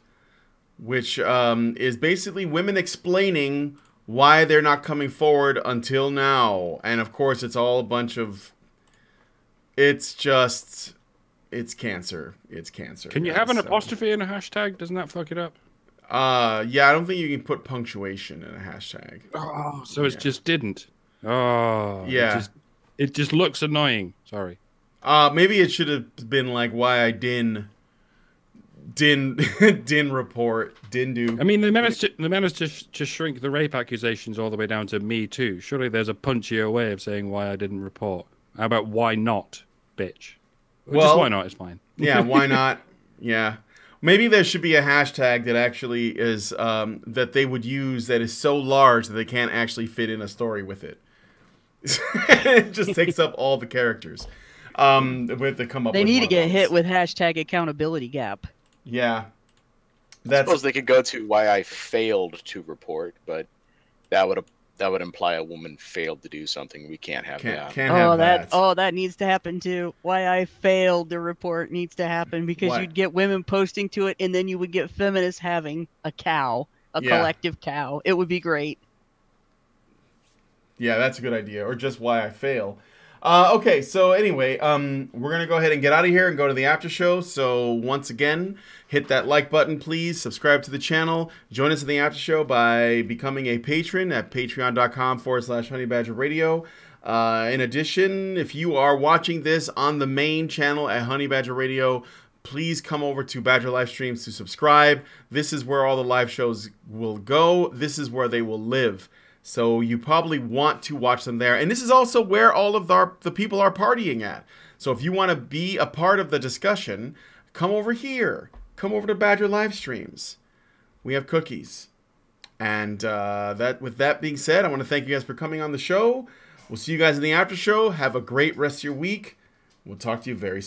S3: which is basically women explaining why they're not coming forward until now. And of course, it's all a bunch of... It's cancer. It's cancer.
S4: Can you have an apostrophe in a hashtag? Doesn't that fuck it up?
S3: Yeah, I don't think you can put punctuation in a hashtag.
S4: Oh, so it just didn't. Oh,
S3: yeah.
S4: It just looks annoying. Sorry.
S3: Maybe it should have been like why I didn't report, didn't do.
S4: I mean, they managed to shrink the rape accusations all the way down to Me Too. Surely there's a punchier way of saying why I didn't report. How about why not, bitch? Well, just why not is fine.
S3: Yeah, why not? Yeah. Maybe there should be a hashtag that actually is that they would use that is so large that they can't actually fit in a story with it. It just takes up all the characters. They
S6: need to get hit with hashtag accountability gap.
S3: Yeah.
S5: I suppose they could go to why I failed to report, but that would imply a woman failed to do something. We can't have that.
S3: Can't have that.
S6: That needs to happen too. Why I failed to report needs to happen, because you'd get women posting to it, and then you would get feminists having a collective cow. It would be great.
S3: Yeah, that's a good idea. Or just why I fail. Okay, so anyway, we're going to go ahead and get out of here and go to the after show. So once again, hit that like button, please. Subscribe to the channel. Join us in the after show by becoming a patron at patreon.com/honeybadgerradio. In addition, if you are watching this on the main channel at Honey Badger Radio, please come over to Badger Live Streams to subscribe. This is where all the live shows will go. This is where they will live. So you probably want to watch them there. And this is also where all of the people are partying at. So if you want to be a part of the discussion, come over here. Come over to Badger Live Streams. We have cookies. And with that being said, I want to thank you guys for coming on the show. We'll see you guys in the after show. Have a great rest of your week. We'll talk to you very soon.